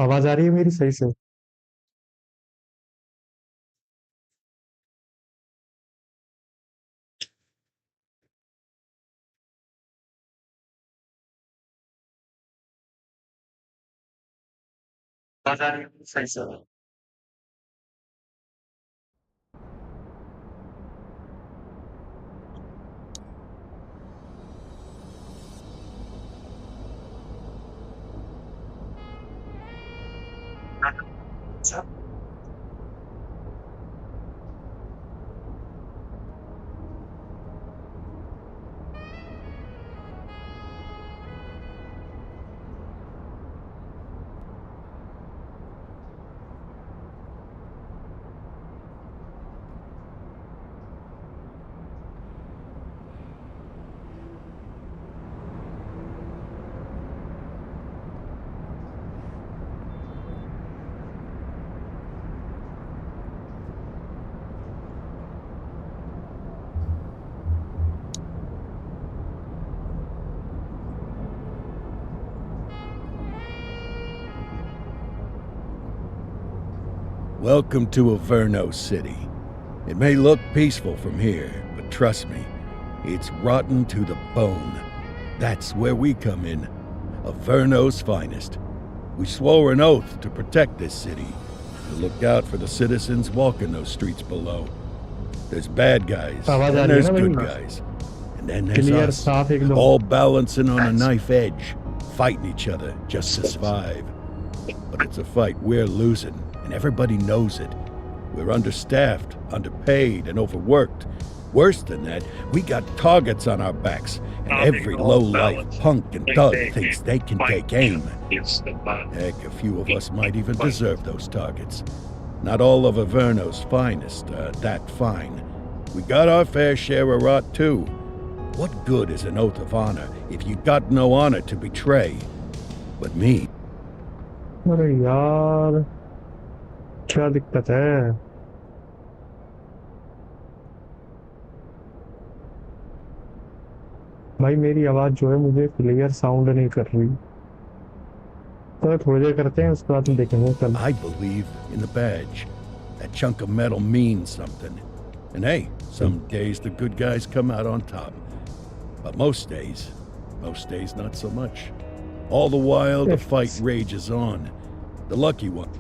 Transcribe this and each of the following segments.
आवाज आ रही है मेरी सही से? आवाज आ रही है सही से? अच्छा। Welcome to Averno City. It may look peaceful from here, but trust me, it's rotten to the bone. That's where we come in. Averno's finest. We swore an oath to protect this city, to look out for the citizens walking those streets below. There's bad guys, आवाज आ and रही है there's ना भाई? good guys. And then there's clear us, साफ एकदम। all balancing on a knife edge, fighting each other just to survive. But it's a fight we're losing, and everybody knows it. We're understaffed, underpaid, and overworked. Worse than that, we got targets on our backs, and every low-life punk and thug thinks they can take aim. Heck, a few of us might even deserve those targets. Not all of Averno's finest are that fine. We got our fair share of rot, too. What good is an oath of honor if you got no honor to betray? But me, अरे यार, क्या दिक्कत है? भाई मेरी आवाज जो है मुझे क्लियर साउंड नहीं कर रही। तो थोड़ी देर करते हैं, उसके बाद हम देखेंगे कल। I believe in the badge. That chunk of metal means something. And hey, some days the good guys come out on top. But most days not so much. All the while, the fight rages on. The lucky one.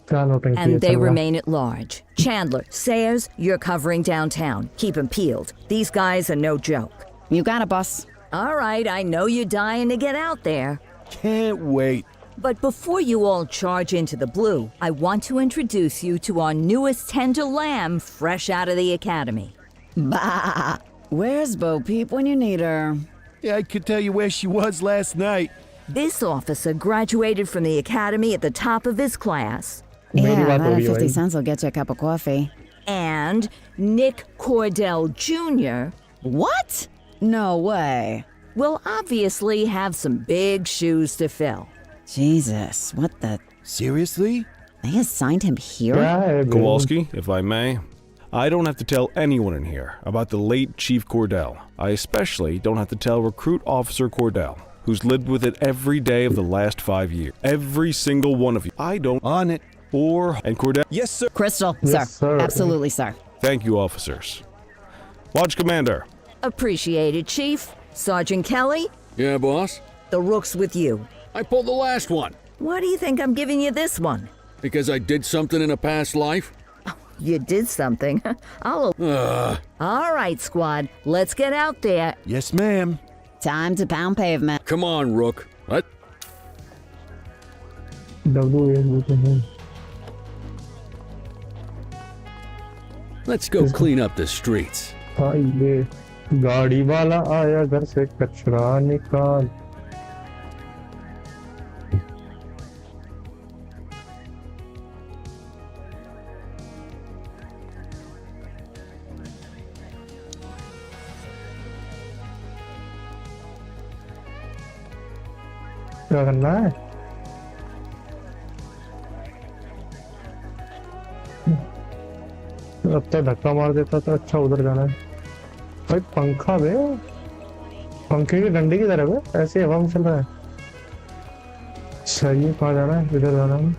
क्या नौटंकी है And they चल रहा? remain at large. Chandler, Sayers, you're covering downtown. Keep 'em peeled. These guys are no joke. You got it, boss. All right, I know you're dying to get out there. Can't wait. But before you all charge into the blue, I want to introduce you to our newest tender lamb fresh out of the academy. Bah! Where's Bo Peep when you need her? Yeah, I could tell you where she was last night. This officer graduated from the academy at the top of his class. मेरी Yeah, बात हो that रही है 50 भाई। cents will get you a cup of coffee. And Nick Cordell Jr. What? No way. will obviously have some big shoes to fill. Jesus, what the? Seriously? They assigned him here? क्या है बे? Kowalski, if I may. I don't have to tell anyone in here about the late Chief Cordell. I especially don't have to tell Recruit Officer Cordell, who's lived with it every day of the last 5 years. Every single one of you. I don't. On it. And Cordell. Yes, sir. Crystal, Yes, sir. Absolutely, sir. Thank you, officers. Watch Commander. Appreciated, Chief. Sergeant Kelly, Yeah, boss? the rook's with you. I pulled the last one Why do you think I'm giving you this one? because I did something in a past life. You did something. All right, squad. Let's get out there. Yes, ma'am. Time to pound pavement. Come on, Rook. What? WA Let's go clean up the streets. भाई ये गाड़ी वाला आया घर से कचरा निकाल। क्या करना है? अब तो धक्का मार देता तो अच्छा उधर जाना है। भाई पंखा बे, पंखे की डंडी की तरफ है, ऐसे हवा में चल रहा है। सही है, कहाँ जाना है? इधर जाना है।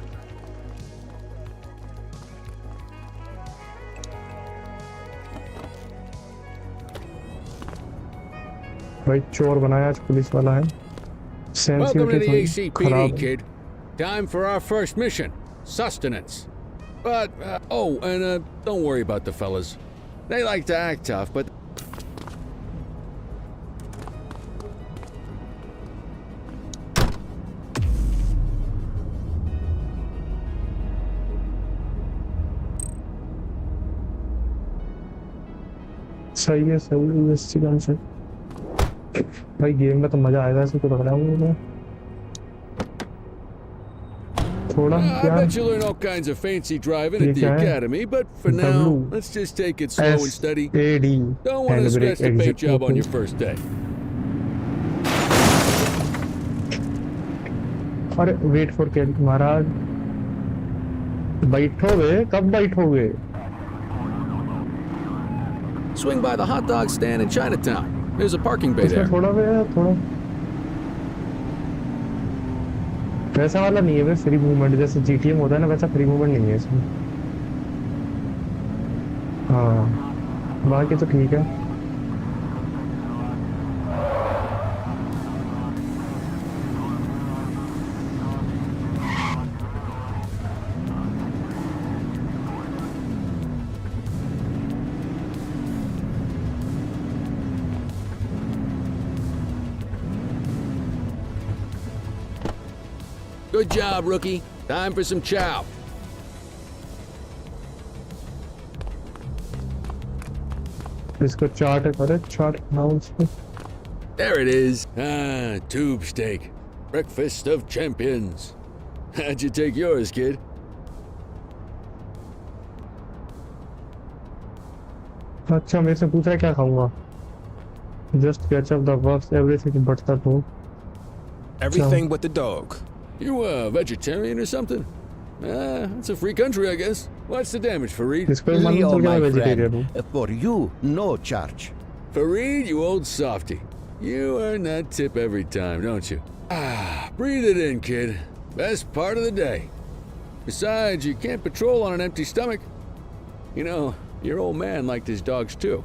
भाई चोर बनाया आज पुलिस वाला है। Welcome to सेंसिटिविटी the थोड़ी ACPD, खराब है। kid. Time for our first mission, sustenance. But, don't worry about the fellas. They like to act tough, but सही है, सही है, इसी गन से। भाई गेम में तो मजा आएगा, ऐसे तो लग रहा है मुझे। थोड़ा I क्या bet you learn all kinds of fancy driving ये at the क्या है? academy, but for now, W. let's just take it slow and steady. SAD Don't want to stress the paint job on your first day. अरे wait for कैल महाराज, बैठोगे कब बैठोगे? Swing by the hot dog stand in Chinatown. There's a parking bay इसमें there. थोड़ा भी है, थोड़ा वैसा वाला नहीं है बे, फ्री मूवमेंट जैसे जीटीए में होता है ना, वैसा फ्री मूवमेंट नहीं है इसमें। हाँ बाकी तो ठीक है। Good job, rookie. Time for some chow. इसको चार्ट करे, चार्ट बनाओ उसको। There it is. Ah, tube steak. Breakfast of champions. How'd you take yours, kid? अच्छा मेरे से पूछ रहा है क्या खाऊंगा? Just ketchup the works everything but the dog. Everything but the dog. You a vegetarian or something? It's a free country, I guess. What's the damage, Fareed? इसको भी मालूम Leo, चल गया my वेजिटेरियन हूँ। friend, for you, no charge. Fareed, you old softy. You earn that tip every time, don't you? Ah, breathe it in, kid. Best part of the day. Besides, you can't patrol on an empty stomach. You know, your old man liked his dogs too.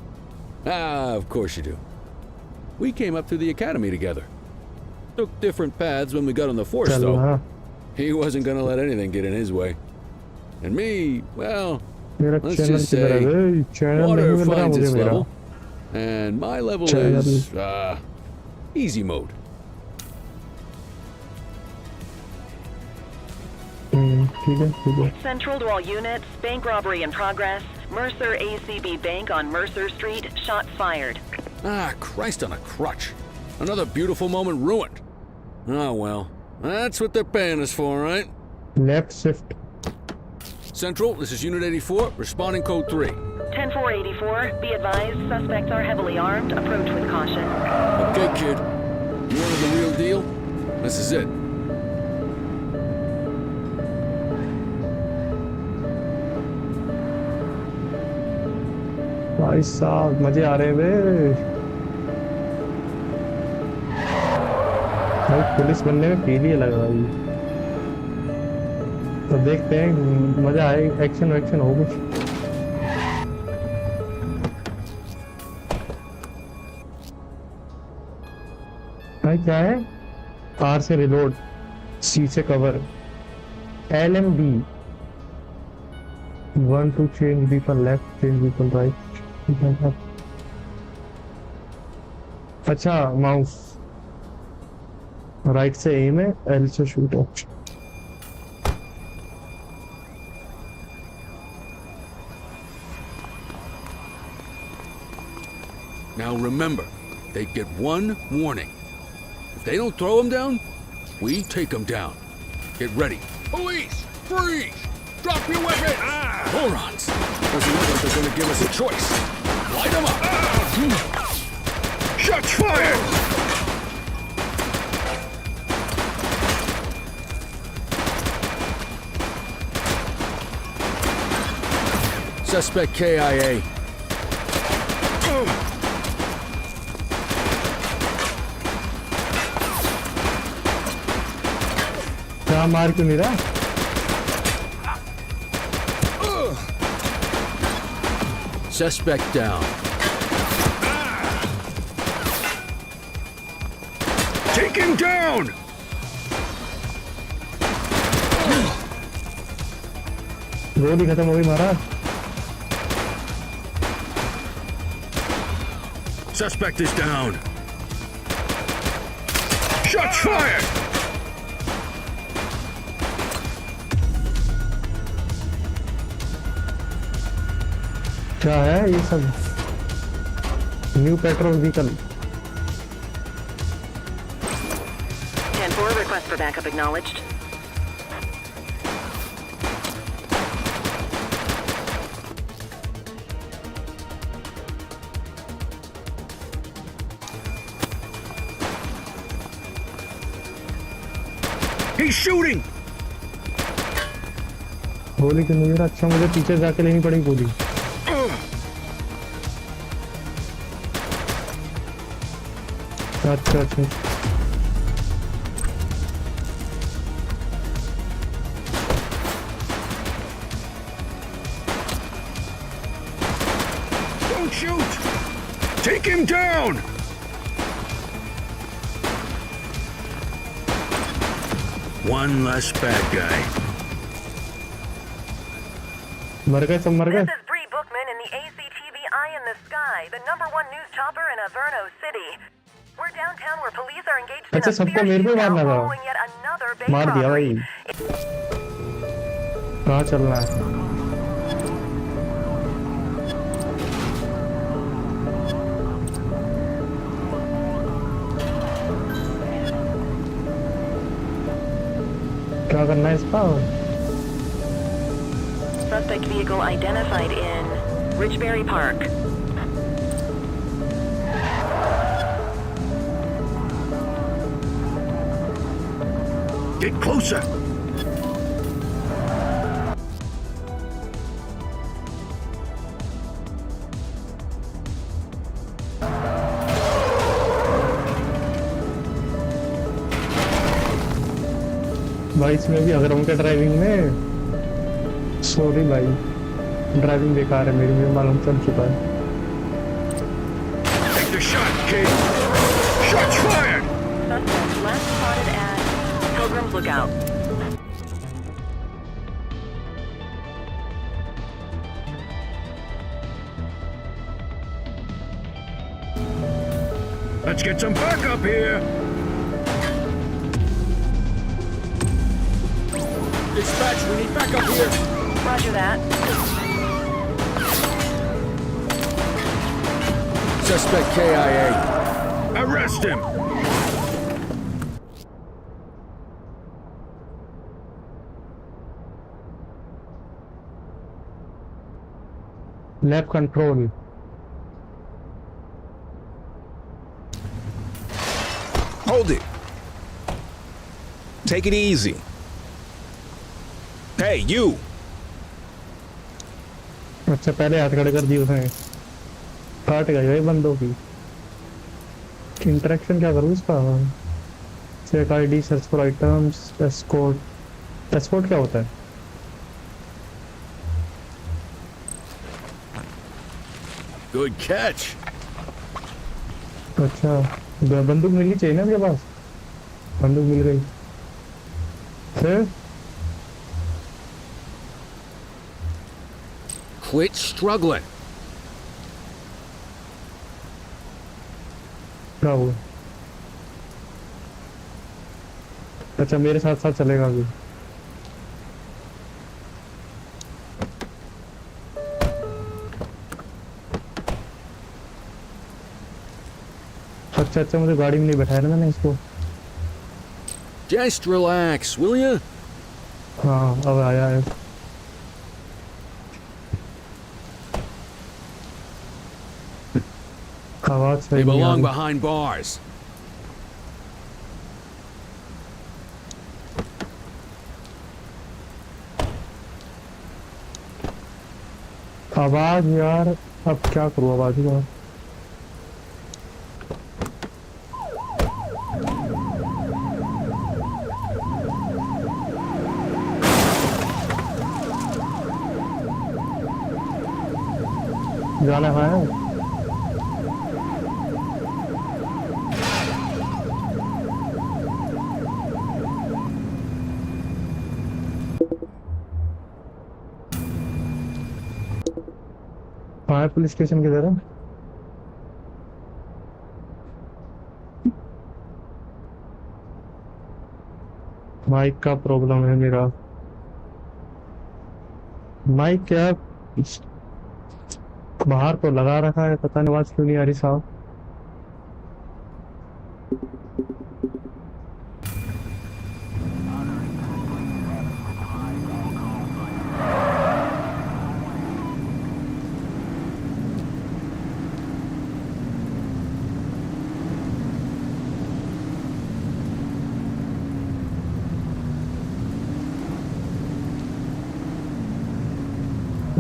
Ah, of course you do. We came up through the academy together. Took different paths when we got on the force, चल though. हाँ, He wasn't gonna let anything get in his way. And me, well, मेरा let's channel just किधर है say, बे? Channel water नहीं मिल रहा finds मुझे its मेरा। level. And my level Channel. is, easy mode. ठीक है ठीक है। Central to all units, bank robbery in progress. Mercer ACB Bank on Mercer Street, shots fired. Ah, Christ on a crutch. Another beautiful moment ruined. Oh well, that's what they're paying us for, right? Left shift. Central, this is Unit 84, responding code 3. 10-484, be advised, suspects are heavily armed. Approach with caution. Okay, kid. You wanted the real deal? This is it. भाई साहब मजे आ रहे हैं बे। भाई police बनने में feel ही लग रहा है। तो देखते हैं मजा आए, एक्शन वैक्शन हो कुछ। भाई क्या है? आर से रिलोड, सी से cover, LMB 1 to change people left, change people right। अच्छा माउस राइट से एम है, एल से shoot option. Now remember, they get one warning. If they don't throw them down, we take them down. Get ready. Police! Freeze! Drop your weapon! Morons! Doesn't look like they're gonna give us a choice. Light them up! Shots fired! Suspect KIA. कहाँ मार क्यों नहीं रहा? Suspect down. Take him down! गोली खत्म हो गई महाराज। Suspect is down. Shots fired! क्या है ये सब? New petrol vehicle. 10-4, request for backup acknowledged. He's shooting! गोली क्यों नहीं? अच्छा मुझे पीछे जाके लेनी पड़ेगी गोली। अच्छा अच्छा Don't shoot! Take him down! One less bad guy. मर गए सब मर गए। This is Bree Bookman in the ACTV Eye in the Sky, the #1 news chopper in Averno City. We're downtown where police are engaged in अच्छा a सबको fierce मेरे पे shootout मारना था। following yet another bank मार दिया robbery. भाई। कहाँ चलना है? क्या करना है इसका? Suspect vehicle identified in Richbury Park. Get closer! भाई इसमें भी अगर उनके ड्राइविंग में सॉरी भाई ड्राइविंग बेकार है मेरी, मुझे मालूम चल चुका है। Take the shot, kid! Shots fired! Suspect last spotted at Pilgrim's Lookout. Let's get some backup here! Dispatch, we need backup here. Roger that. Suspect KIA. Arrest him! Lab control. Hold it. Take it easy. Hey, you. अच्छा पहले हाथ खड़े कर दिए उसने, काट गई भाई बंदों की। इंटरेक्शन क्या करूँ इसका? Check ID, search for items, escort. Escort क्या होता है? Good catch. अच्छा बंदूक मिलनी चाहिए ना मेरे पास। बंदूक मिल गई। फिर Quit struggling. क्या हुआ? अच्छा मेरे साथ साथ चलेगा अभी। अच्छा अच्छा मुझे गाड़ी में नहीं बैठाया ना मैंने इसको। Just relax, will you? हाँ अब आया है। आवाज They सही नहीं आ belong रही। behind bars. आवाज यार अब क्या करूँ आवाज का? जाना है। कहाँ है पुलिस स्टेशन किधर है? माइक का प्रॉब्लम है मेरा। माइक क्या बाहर तो लगा रखा है, पता नहीं आवाज क्यों नहीं आ रही साहब।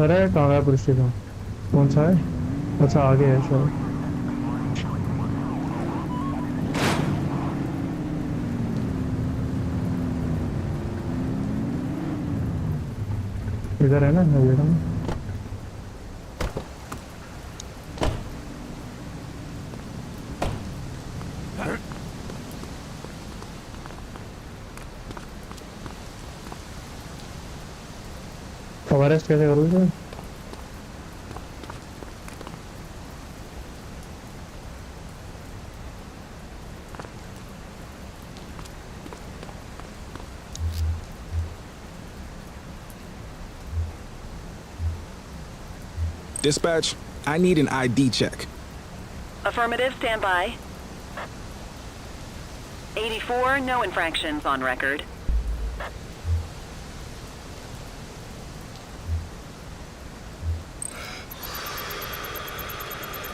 अरे कहाँ गया पुलिस स्टेशन? कौन सा है? अच्छा आगे है शायद। इधर है ना नवेड़ा में। तो अरेस्ट कैसे करोगे? Dispatch, I need an ID check. Affirmative, stand by. 84, no infractions on record.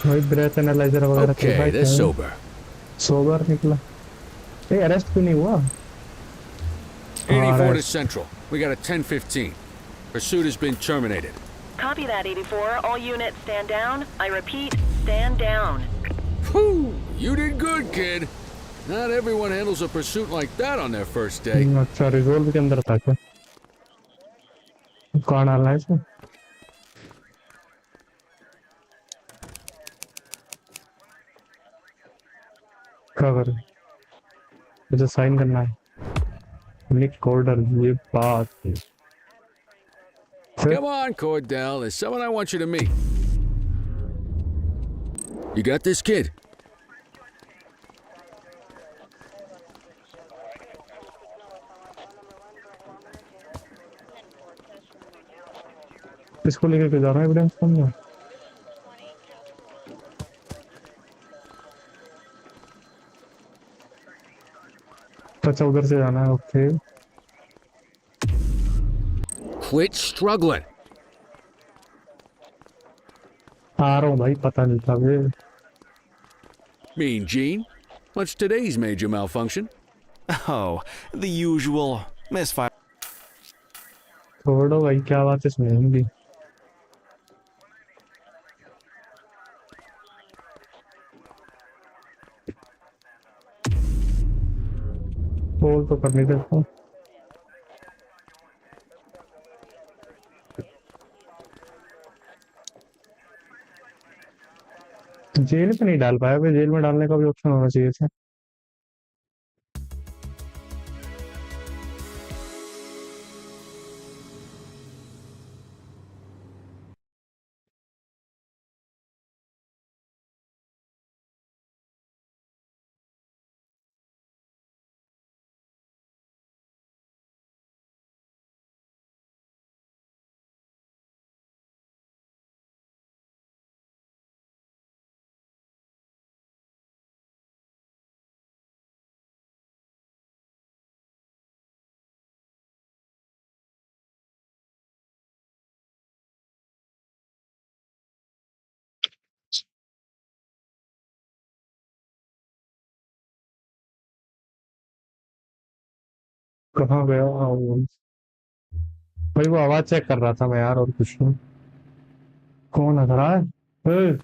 भाई ब्रेथ एनालाइजर वगैरह Okay, they're sober. सोबर निकला। ए अरेस्ट क्यों नहीं हुआ? 84 to Central. We got a 1015. Pursuit has been terminated. Copy that, 84. All units stand down. I repeat, stand down. Whew, you did good, kid. Not everyone handles a pursuit like that on their first day. अच्छा resolve के अंदर था क्या? कौन डालना है इसमें? क्या कर? मुझे साइन करना है। निक कोर्डर ये बात है। Come on, Cordell. There's someone I want you to meet. You got this, kid? इसको लेकर के जा रहा है एविडेंस करने। अच्छा उधर से जाना है। Okay Quit struggling. आ रहा हूँ भाई, पता नहीं था वे। Mean Gene? What's today's major malfunction? Oh, the usual misfire. छोड़ो भाई, क्या बात है इसमें हिंदी। बोल तो करने देता हूँ। जेल पे नहीं डाल पाया, जेल में डालने का भी ऑप्शन होना चाहिए था। कहाँ गया? हाँ, भाई वो आवाज चेक कर रहा था मैं यार, और कुछ नहीं। कौन हंस रहा है? ए,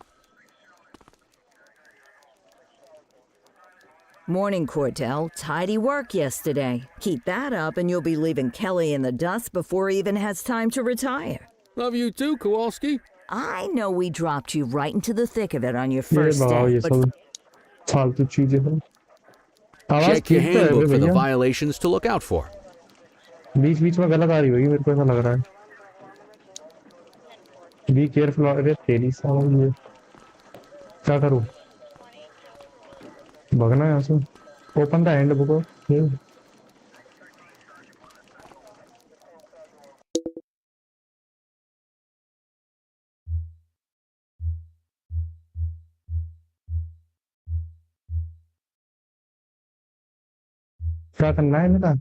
Morning, Cordell. Tidy work yesterday. Keep that up and you'll be leaving Kelly in the dust before he even has time to retire. Love you too, Kowalski. I know we dropped you right into the thick of it on your ये first भाव day, ये but सब फालतू चीजें हैं। आवाज Check your ठीक तो है बे handbook for the भैया, violations to look out for. बीच बीच में गलत आ रही होगी, मेरे को ऐसा लग रहा है। Be careful. अरे तेरी साला, ये क्या करूँ? भगना है यहाँ से। Open the hand book. क्या करना है मेरा?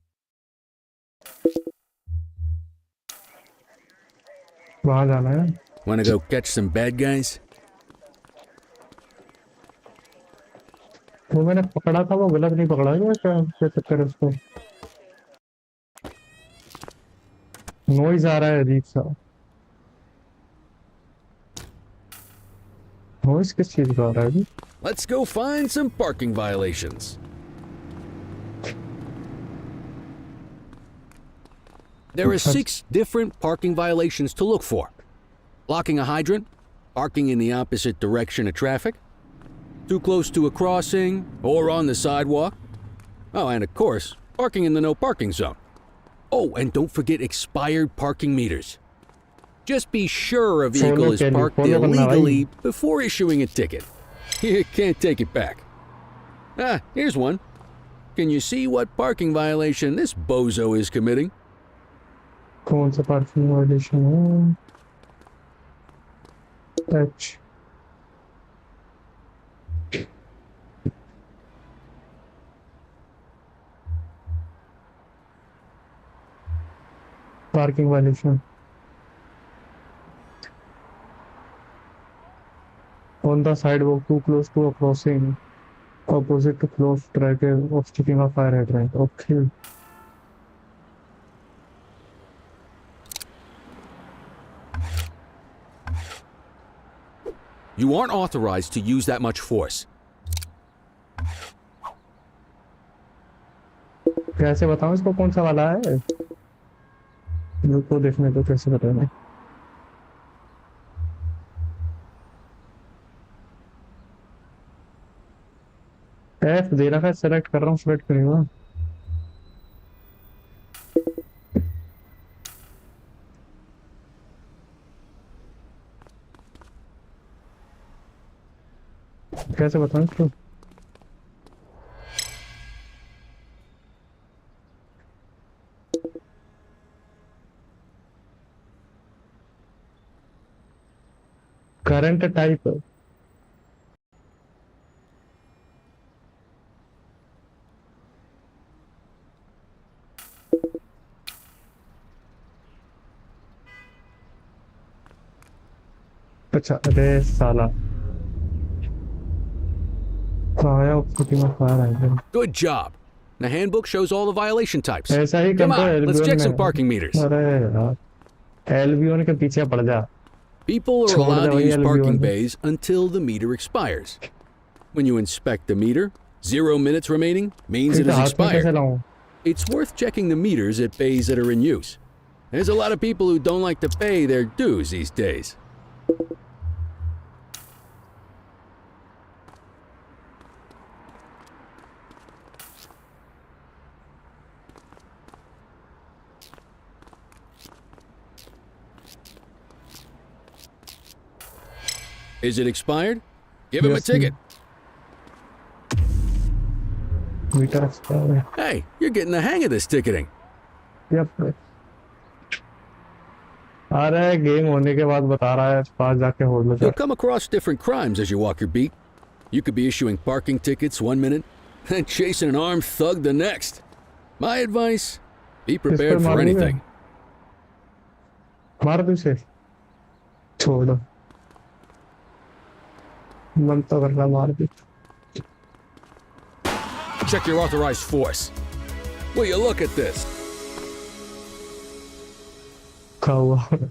वहां जाना है। Want to go catch some bad guys? वो मैंने पकड़ा था, वो गलत नहीं पकड़ा है क्या? क्या चक्कर है उसको? नॉइज आ रहा है अजीब सा। नॉइज किस चीज का आ रहा है जी? Let's go find some parking violations. There are 6 different parking violations to look for. Blocking a hydrant, parking in the opposite direction of traffic, too close to a crossing or on the sidewalk. Oh, and of course, parking in the no parking zone. Oh, and don't forget expired parking meters. Just be sure a vehicle is parked illegally before issuing a ticket. You can't take it back. Ah, here's one. Can you see what parking violation this bozo is committing? कौन सा parking violation है? Touch. Parking violation on the sidewalk too close to a crossing opposite to close track of sticking a fire hydrant. Okay. You aren't authorized to use that much force. कैसे बताऊं इसको कौन सा वाला है? रुको देखने तो कैसे बताना। एफ दे रखा है, सेलेक्ट कर रहा हूँ, सेलेक्ट करूंगा। कैसे बताऊं इसको? करंट टाइप अच्छा। अरे साला Good job. The handbook shows all the violation types. ऐसा ही Come करता है on, let's एलबीओन check some में। parking meters. अरे यार एलबीओन के पीछे पड़ जा। People are छोड़ दे allowed to भाई use parking एलबीओन। bays until the meter expires. When you inspect the meter, 0 minutes remaining means it इसे is हाथ में कैसे expired. लाऊं? It's worth checking the meters at bays that are in use. There's a lot of people who don't like to pay their dues these days. Is it expired? Give him a Yes, ticket. Meter expire है। Hey, you're getting the hang of this ticketing. Yep. अरे game होने के बाद बता रहा है, पास जाके होल्ड लो। You'll come across different crimes as you walk your beat. You could be issuing parking tickets one minute and chasing an armed thug the next. My advice, be prepared for anything. मार दो इसे, छोड़ दो। मन तो कर रहा मार दे। Check your authorized force. Will you look at this? क्या हुआ?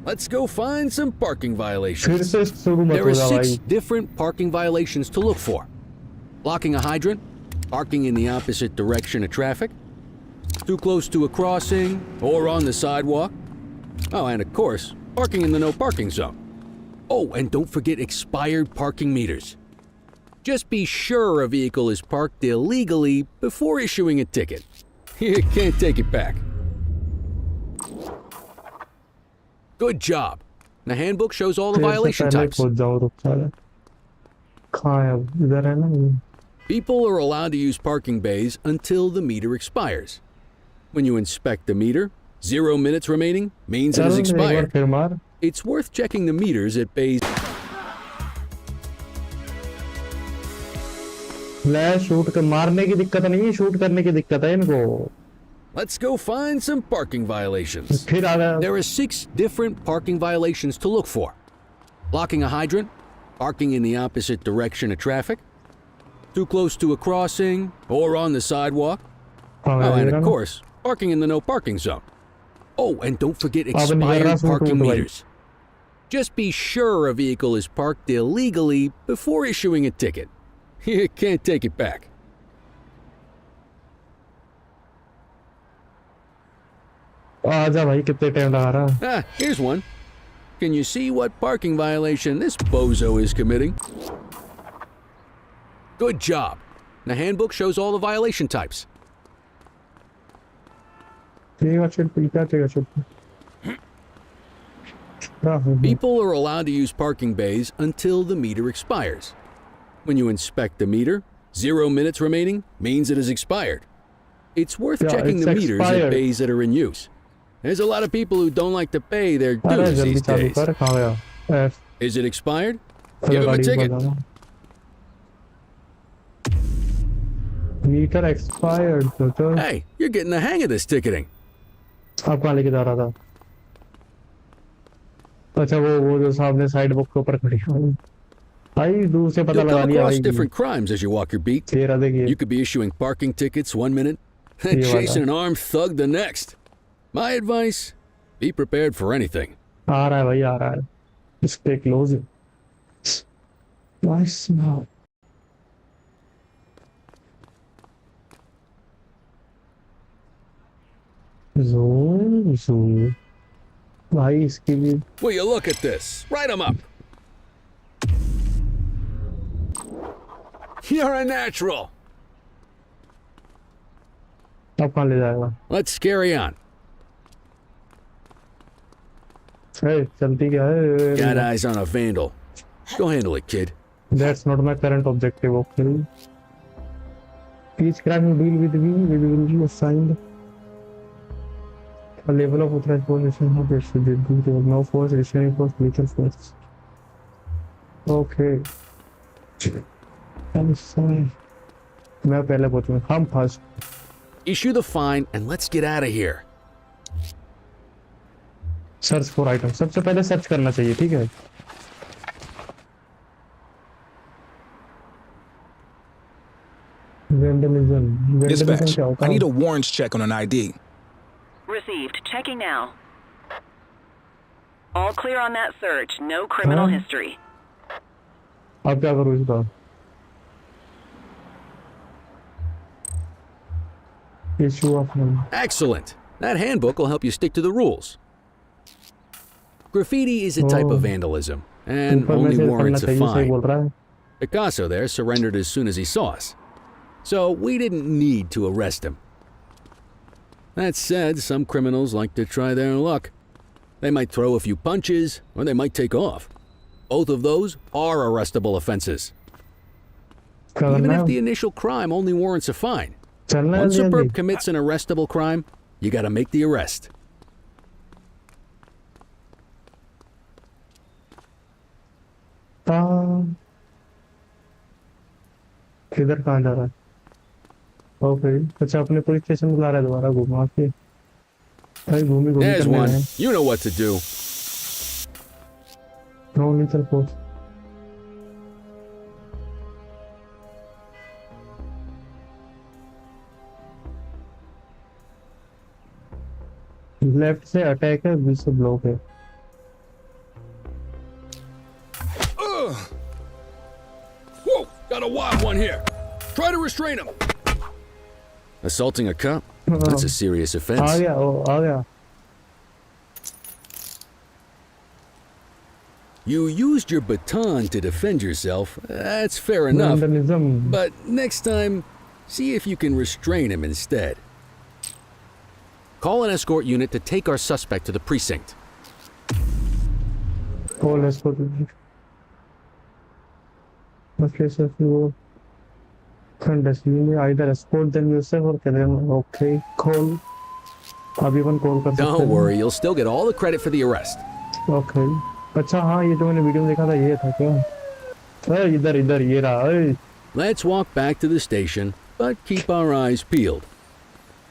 Let's go find some parking फिर violations. से शुरू मत There हो are जा 6 भाई। different parking violations to look for. Blocking a hydrant, parking in the opposite direction of traffic, too close to a crossing or on the sidewalk. Oh, and of course, Parking in the no parking zone. Oh, and don't forget expired parking meters. Just be sure a vehicle is parked illegally before issuing a ticket. You can't take it back. Good job. The handbook shows all the violation types. People are allowed to use parking bays until the meter expires. When you inspect the meter, 0 minutes remaining means it is expired. It's worth checking the meters at bays. Let's go find some parking violations. There are 6 different parking violations to look for. Blocking a hydrant, parking in the opposite direction of traffic, too close to a crossing or on the sidewalk. Oh, and of course, parking in the no parking zone. Oh, and don't forget expired parking meters. Just be sure a vehicle is parked illegally before issuing a ticket. You can't take it back. Ah, here's one. Can you see what parking violation this bozo is committing? Good job. The handbook shows all the violation types. People are allowed to use parking bays until the meter expires. When you inspect the meter, 0 minutes remaining means it is expired. It's worth checking the meters at bays that are in use. There's a lot of people who don't like to pay their dues these days. Is it expired? Give him a ticket. Meter expired. Hey, you're getting the hang of this ticketing. आप कहाँ लेके जा रहा था? अच्छा वो जो सामने साइड बुक के ऊपर खड़ी है। भाई दूर से पता You'll लगा come लिया across भाई। different crimes as you walk your beat. तेरा देखिए। You could be issuing parking tickets one minute and chasing an armed thug the next. My advice, be prepared for anything. आ रहा है भाई, आ रहा है। Stay close. Nice now. Zoom. भाई इसकी भी। Will you look at this? Write them up. You're a natural. अब कहाँ ले जाएगा? Let's carry on. Hey, चलती क्या है? Got eyes on a vandal. Go handle it, kid. That's not my current objective, okay? Each crime you deal with me will be assigned a level of authorized position of this no force, restraining force, lethal force. Okay. I'm sorry. मैं पहले पूछूँ, हम first. Issue the fine and let's get out of here. Search for item. सबसे पहले search करना चाहिए, ठीक है? Vandalism. Dispatch, I need a warrants check on an ID. Received. Checking now. All clear on that search. No criminal history. अब क्या करूँ इसका? Issue of name. Excellent. That handbook will help you stick to the rules. Graffiti is a type of vandalism, and only warrants a fine. Picasso there surrendered as soon as he saw us. So we didn't need to arrest him. That said, some criminals like to try their luck. They might throw a few punches, or they might take off. Both of those are arrestable offenses. Even if the initial crime only warrants a fine. Once a perp commits an arrestable crime, you gotta make the arrest. किधर कहाँ जा रहा है? Okay, अच्छा अपने police station बुला रहा है दोबारा घुमा के। भाई घूमी घूमी There's करने one. हैं। You know what to do. No lethal force. Left से अटैक है, बी से ब्लॉक है। Whoa! Got a wild one here. Try to restrain him. Assaulting a cop? That's a serious offense. आ गया, आ गया। You used your baton to defend yourself. That's fair enough. Vandalism. But next time, see if you can restrain him instead. Call an escort unit to take our suspect to the precinct. Call escort. Okay, so if you can either escort them yourself or can them okay call. अभी अपन call कर सकते हैं. Don't worry, you'll still get all the credit for the arrest. Okay. अच्छा हाँ ये जो मैंने video में देखा था ये था क्या? इधर ये रहा. Let's walk back to the station, but keep our eyes peeled.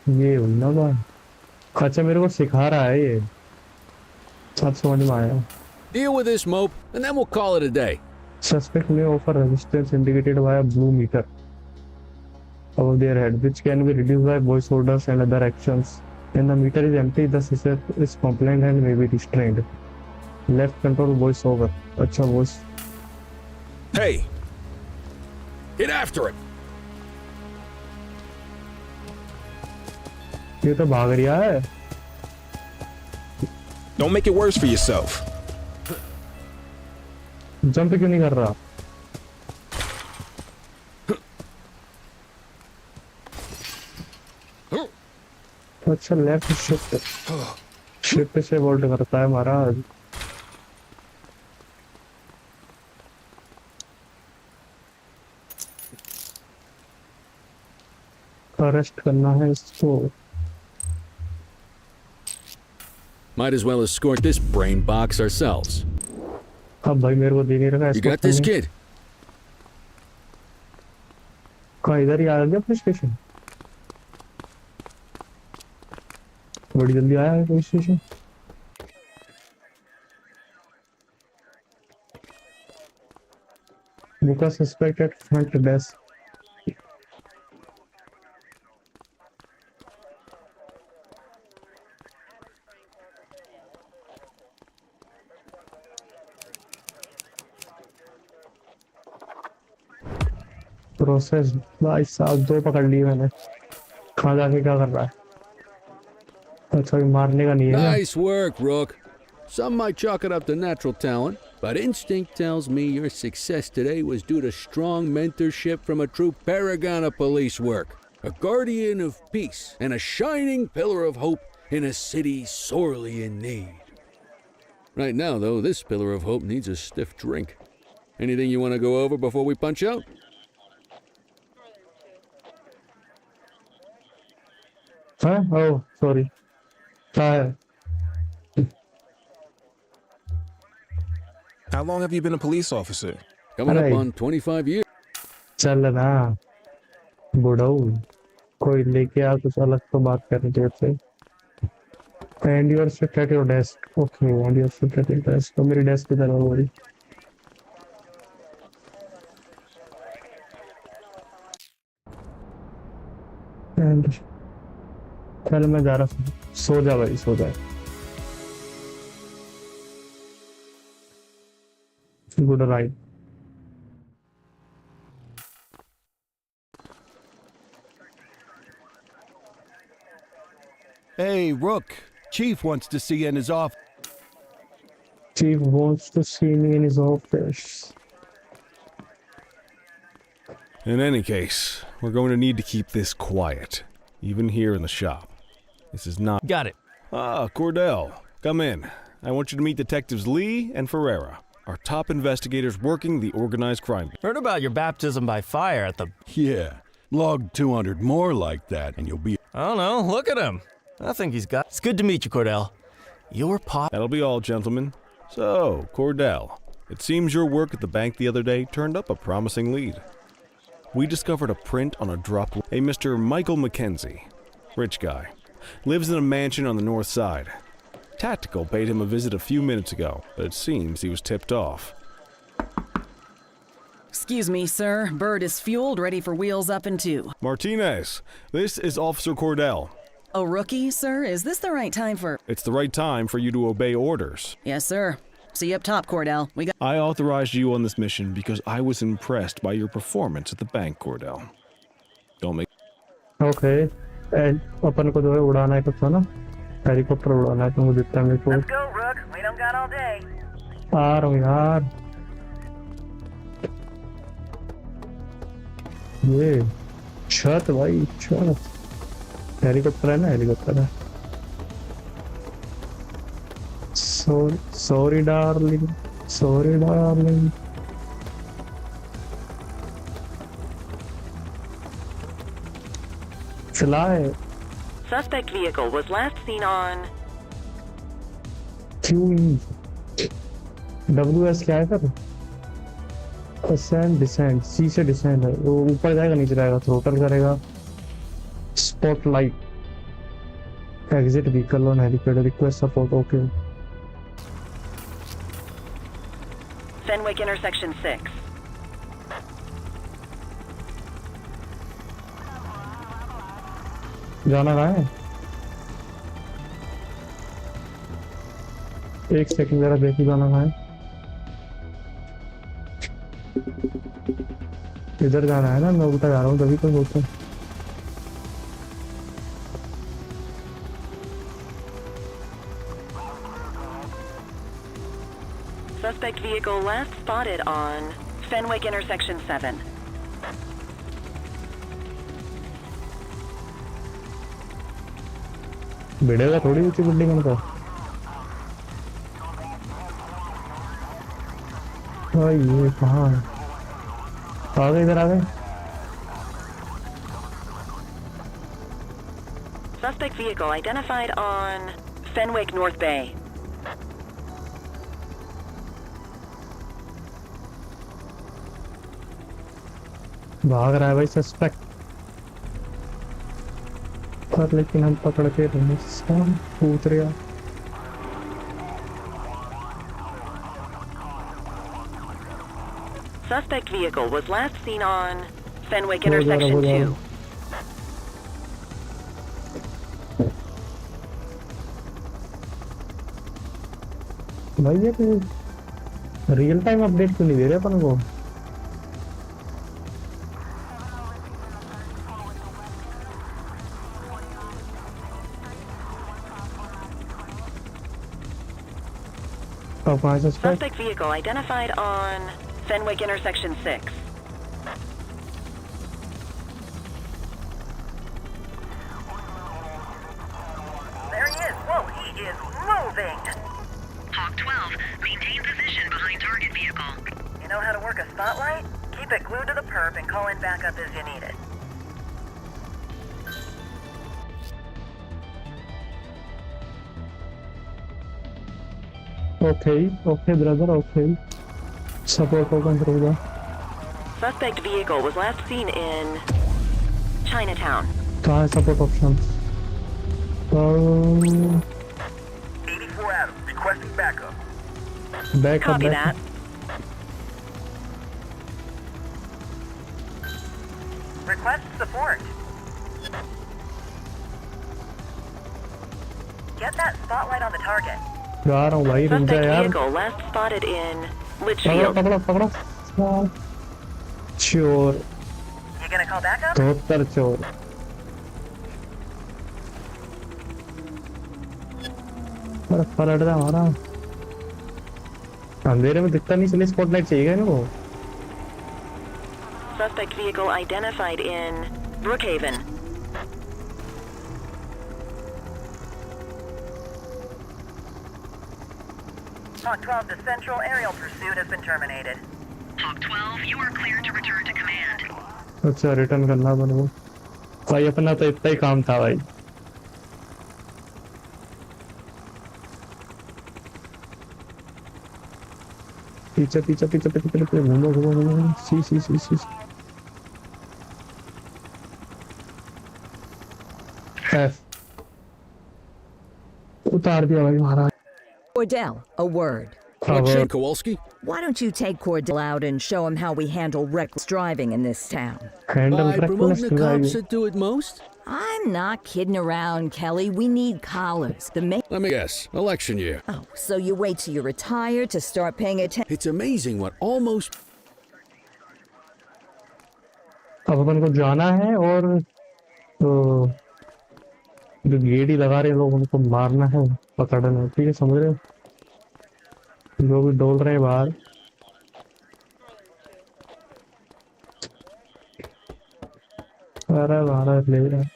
ये ना बात. अच्छा मेरे को सिखा रहा है ये. अब समझ में आया. Deal with this mope, and then we'll call it a day. Suspect may offer resistance indicated by a blue meter above their head, which can be reduced by voice orders and other actions. When the meter is empty, the suspect is compliant and may be restrained. Left control voice over. अच्छा voice. Hey! Get after it! ये तो भाग रहा है. Don't make it worse for yourself. Jump क्यों नहीं कर रहा? अच्छा लेफ्ट शिफ्ट से वोल्ट करता है महाराज. अरेस्ट करना है इसको. Might as well escort this brain box ourselves. अब भाई मेरे को दे नहीं रखा. You got this, kid? कहाँ इधर ही आ गया पुलिस स्टेशन. बड़ी जल्दी आया है police station. Book a suspect at front desk. Process भाई साहब 2 पकड़ लिए मैंने. कहाँ जाके क्या कर रहा है? अच्छा ये मारने का नहीं है ना. Nice work, Rook. Some might chalk it up to natural talent, but instinct tells me your success today was due to strong mentorship from a true paragon of police work, a guardian of peace, and a shining pillar of hope in a city sorely in need. Right now, though, this pillar of hope needs a stiff drink. Anything you want to go over before we punch out? Huh? Oh, sorry. How long have you been a police officer? Coming up Alright. on 25 years. चल ना बुढ़ाऊ कोई लेके आ कुछ अलग तो बात करनी चाहिए. And you are sit at your desk. Okay, and you are sit at your desk. तो मेरी desk किधर है वो? And चल मैं जा रहा हूँ. सो जा भाई सो जा. Good night. Hey, Rook. Chief wants to see you in his office. Chief wants to see me in his office. In any case, we're going to need to keep this quiet, even here in the shop. This is not... Got it. Ah, Cordell, come in. I want you to meet Detectives Lee and Ferreira, our top investigators working the organized crime. Heard about your baptism by fire at the... Yeah. Log 200 more like that, and you'll be... I don't know, look at him. I think he's got... It's good to meet you, Cordell. Your pop... That'll be all, gentlemen. So, Cordell, it seems your work at the bank the other day turned up a promising lead. We discovered a print on a drop... A Mr. Michael Mackenzie. Rich guy. Lives in a mansion on the north side. Tactical paid him a visit a few minutes ago, but it seems he was tipped off. Excuse me, sir. Bird is fueled, ready for wheels up in 2. Martinez, this is Officer Cordell. A rookie, sir? Is this the right time for... It's the right time for you to obey orders. Yes, sir. See you up top, Cordell. We got... I authorized you on this mission because I was impressed by your performance at the bank, Cordell. Don't make... Okay. And अपन को जो है उड़ाना है कुछ ना. Helicopter उड़ाना है तो मुझे जितना मेरे को. Let's go, Rook. We don't got all day. आ रहा हूँ यार। ये छत भाई, छत। हेलीकॉप्टर है ना, हेलीकॉप्टर है। Sorry darling, sorry darling. चलाए। Suspect vehicle was last seen on क्यों WS क्या है सर? असेंड डिसेंड, सी से डिसेंड है, वो ऊपर जाएगा नीचे जाएगा, थ्रोटल करेगा। Spotlight, exit vehicle on helipad, request support, okay. Fenwick intersection 6. जाना कहाँ है? एक सेकंड जरा देखी जाना कहाँ है। इधर जाना है ना, मैं उल्टा जा रहा हूँ तभी तो बोलता हूँ। Suspect vehicle last spotted on Fenwick intersection 7. भिड़ेगा थोड़ी ऊंची बिल्डिंग उनका। ये कहाँ है? आ गए, इधर आ गए। Suspect vehicle identified on Fenwick North Bay. भाग रहा है भाई सस्पेक्ट, पर लेकिन हम पकड़ के पूछ रहा। Suspect vehicle was last seen on Fenwick intersection 2. भाई ये तो रियल टाइम अपडेट क्यों नहीं दे रहे अपन को? Suspect vehicle identified on Fenwick intersection 6. There he is. Whoa, he is moving. Hawk 12, maintain position behind target vehicle. You know how to work a spotlight? Keep it glued to the perp and call in backup as you need it. Okay, brother, okay. Support open through the. Suspect vehicle was last seen in Chinatown. कहाँ है support options? 84 Adams, requesting backup. Copy that. Request support. Get that spotlight on the target. जा रहा हूँ भाई, रुक जा Suspect यार। vehicle last spotted in पकड़ो Litchfield. पकड़ो पकड़ो। चोर, You gonna call backup? धोतर चोर। पर पलट रहा हमारा। अंधेरे में दिखता नहीं, चलिए स्पॉटलाइट चाहिए ना वो। Suspect vehicle identified in Brookhaven. Hawk 12, the central aerial pursuit has been terminated. Hawk 12, you are cleared to return to command. अच्छा, रिटर्न करना बनो भाई, अपना तो इतना ही काम था भाई। पीछे पीछे पीछे पीछे पीछे घूमो घूमो घूमो, सी सी सी सी। एफ उतार दिया भाई महाराज। Cordell, a word. Action, Kowalski? Why don't you take Cordell out and show him how we handle reckless driving in this town? Handle By promoting reckless the driving। cops that do it most? I'm not kidding around, Kelly. We need collars. Let me guess. Election year. Oh, so you wait till you're retired to start paying attention? It's amazing what almost... अब अपन को जाना है और तो जो गेड़ी लगा रहे हैं लोग उनको मारना है, पकड़ना है, ठीक है, समझ रहे हो? लोग डोल रहे हैं बाहर। अरे बाहर ले रहा है।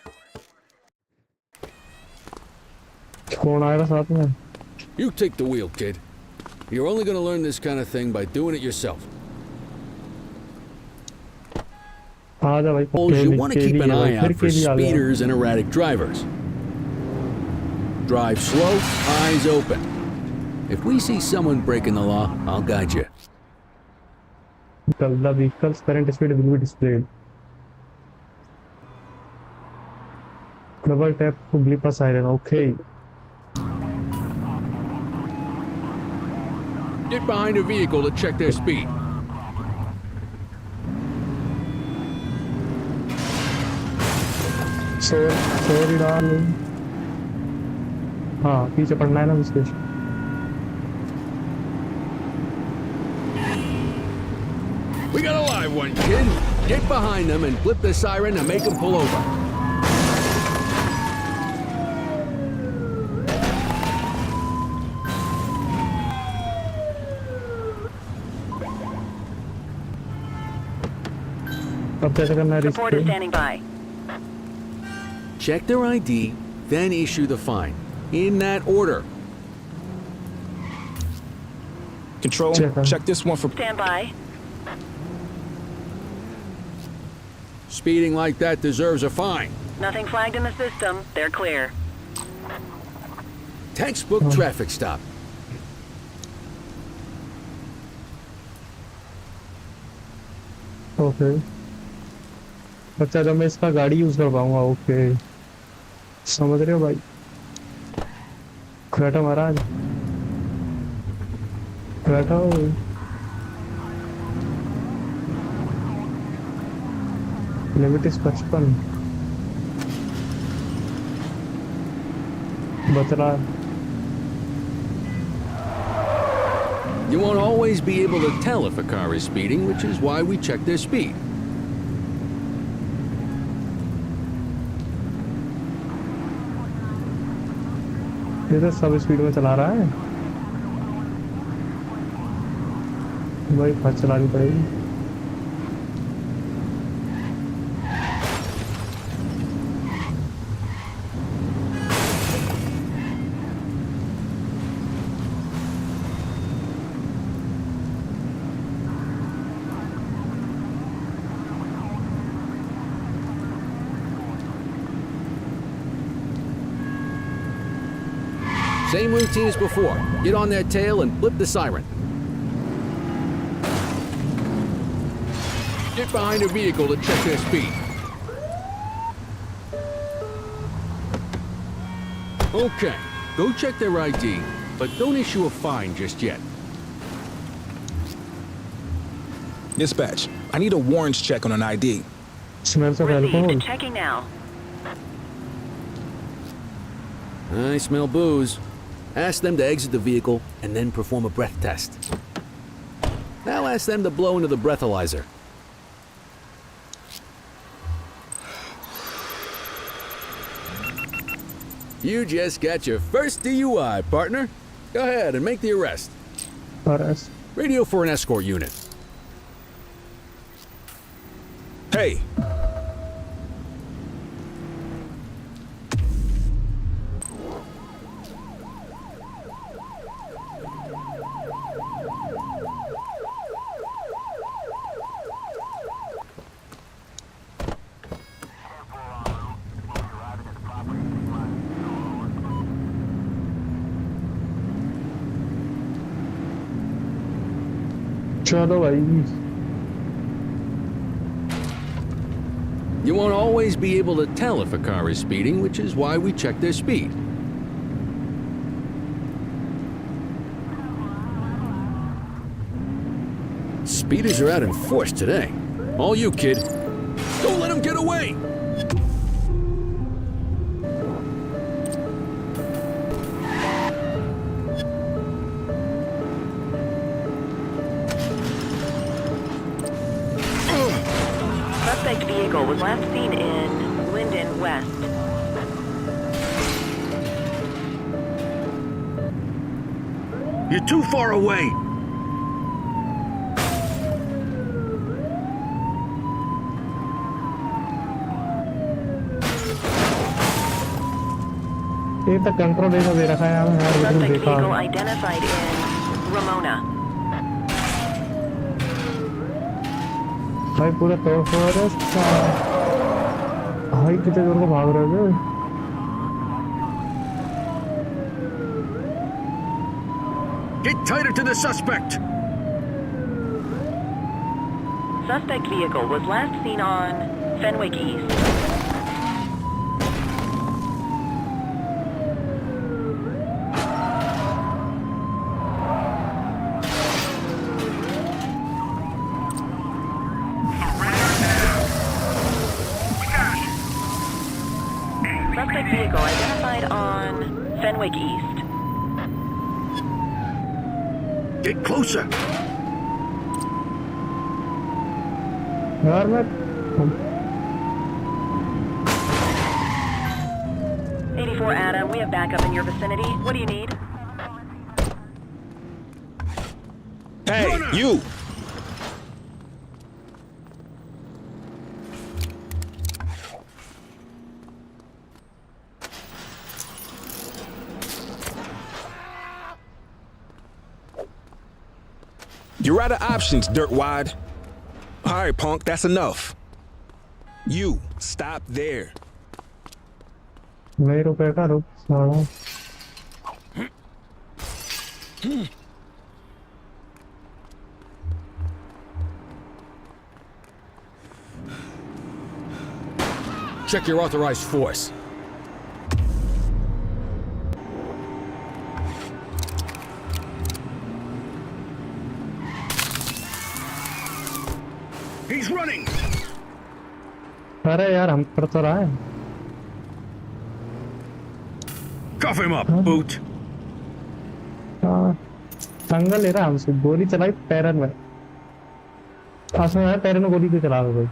कौन आएगा साथ में? You take the wheel, kid. You're only gonna learn this kind of thing by doing it yourself. आजा भाई। You want to के keep लिए an भाई, eye फिर out for के लिए आ गया। speeders and erratic drivers. Drive slow, eyes open. If we see someone breaking the law, I'll guide you. The vehicle's current speed will be displayed. Double tap to blip a siren. Okay. Get behind a vehicle to check their speed. Sorry darling. हाँ पीछे पड़ना है ना उसके। We got a live one, kid. Get behind them and flip the siren to make them pull over. अब कैसे करना है? Support is standing by. Check their ID, then issue the fine. In that order. Control, check this one for... Stand by. Speeding like that deserves a fine. Nothing flagged in the system. They're clear. Textbook traffic stop. Okay. अच्छा जब मैं इसका गाड़ी use कर पाऊंगा। Okay समझ रहे हो भाई? बैठो महाराज, बैठो। लिमिट इस 55 बच रहा है। You won't always be able to tell if a car is speeding, which is why we check their speed. ये तो सब स्पीड में चला रहा है भाई। फास्ट चलानी पड़ेगी। Same routine as before. Get on their tail and flip the siren. Get behind a vehicle to check their speed. Okay, go check their ID, but don't issue a fine just yet. Dispatch, I need a warrants check on an ID. Received. Checking now. I smell booze. Ask them to exit the vehicle and then perform a breath test. Now ask them to blow into the breathalyzer. You just got your first DUI, partner. Go ahead and make the arrest. Arrest. Radio for an escort unit. Hey! चलो भाई। You won't always be able to tell if a car is speeding, which is why we check their speed. Speeders are out in force today. All you, kid. Don't let them get away! Suspect vehicle was last seen in Linden West. You're too far away. ये तो control ऐसा दे रखा है यार, बिल्कुल Suspect देखा। vehicle identified in Ramona. भाई पूरा तोड़ फोड़ है इसका। भाई कितने जोर को भाग रहे थे। Get tighter to the suspect. Suspect vehicle was last seen on Fenwick East. Suspect vehicle identified on Fenwick East. Get closer. यार मैं 84 Adam, we have backup in your vicinity. What do you need? Hey, you! You're out of options, dirtwad. All right, punk, that's enough. You, stop there. नहीं रुकेगा, रुक साला। Check your authorized force. He's running. अरे यार हम पर तो रहा है। Cuff him up, boot. हाँ, पंगा ले रहा हमसे, गोली चलाई पैरन में। आसमान है, पैरन में गोली क्यों चला रहा है?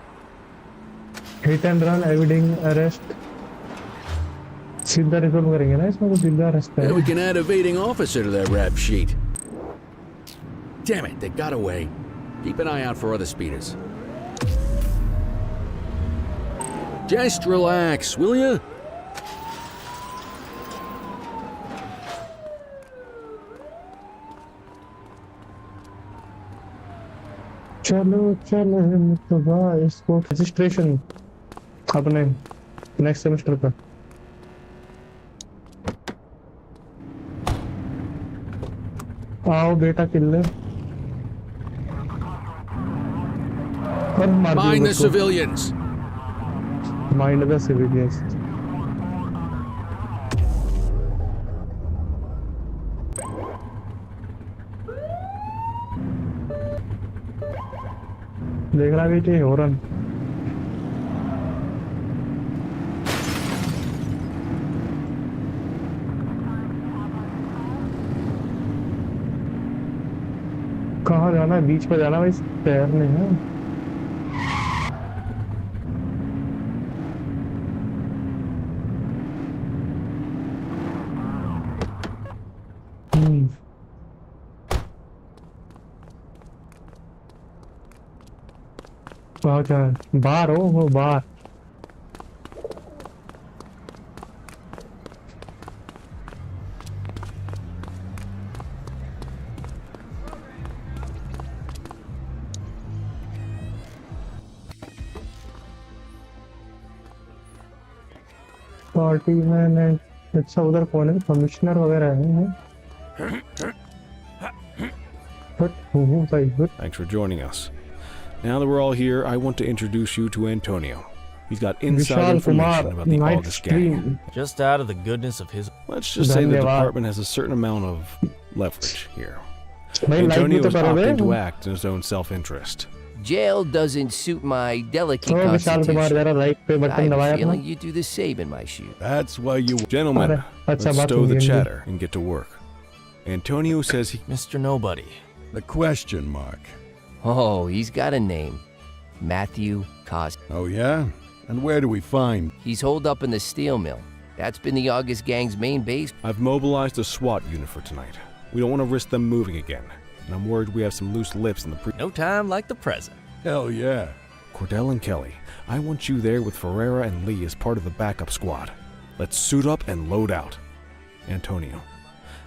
Hit and run, avoiding arrest. सीधा रिजॉल्व करेंगे ना इसमें, तो सीधा अरेस्ट है। And we can add evading officer to that rap sheet. Damn it, they got away. Keep an eye out for other speeders. Just relax, will ya? चलो चलो मुस्तफा, इसको रजिस्ट्रेशन अपने नेक्स्ट सेमेस्टर का। आओ बेटा किल्ले। Mind the civilians. Mind the civilians. देख रहा बेटे हॉर्न। कहाँ जाना है? बीच पे जाना भाई, तैरने हैं। बाहर हो बाहर। पार्टी में अच्छा उधर कौन है? कमिश्नर वगैरह है। Thanks for joining us. Now that we're all here, I want to introduce you to Antonio. He's got inside information about the August gang. Just out of the goodness of his... Let's just say the department has a certain amount of leverage here. Antonio is opting to act in his own self-interest. Jail doesn't suit my delicate constitution. I have a feeling you do the same in my shoes. That's why you... Gentlemen, let's stow the chatter and get to work. Antonio says he... Mr. Nobody. The question mark. Oh, he's got a name. Matthew Cos. Oh, yeah? And where do we find? He's holed up in the steel mill. That's been the August gang's main base. I've mobilized a SWAT unit for tonight. We don't want to risk them moving again, and I'm worried we have some loose lips in the No time like the present. Hell yeah. Cordell and Kelly, I want you there with Ferreira and Lee as part of the backup squad. Let's suit up and load out. Antonio,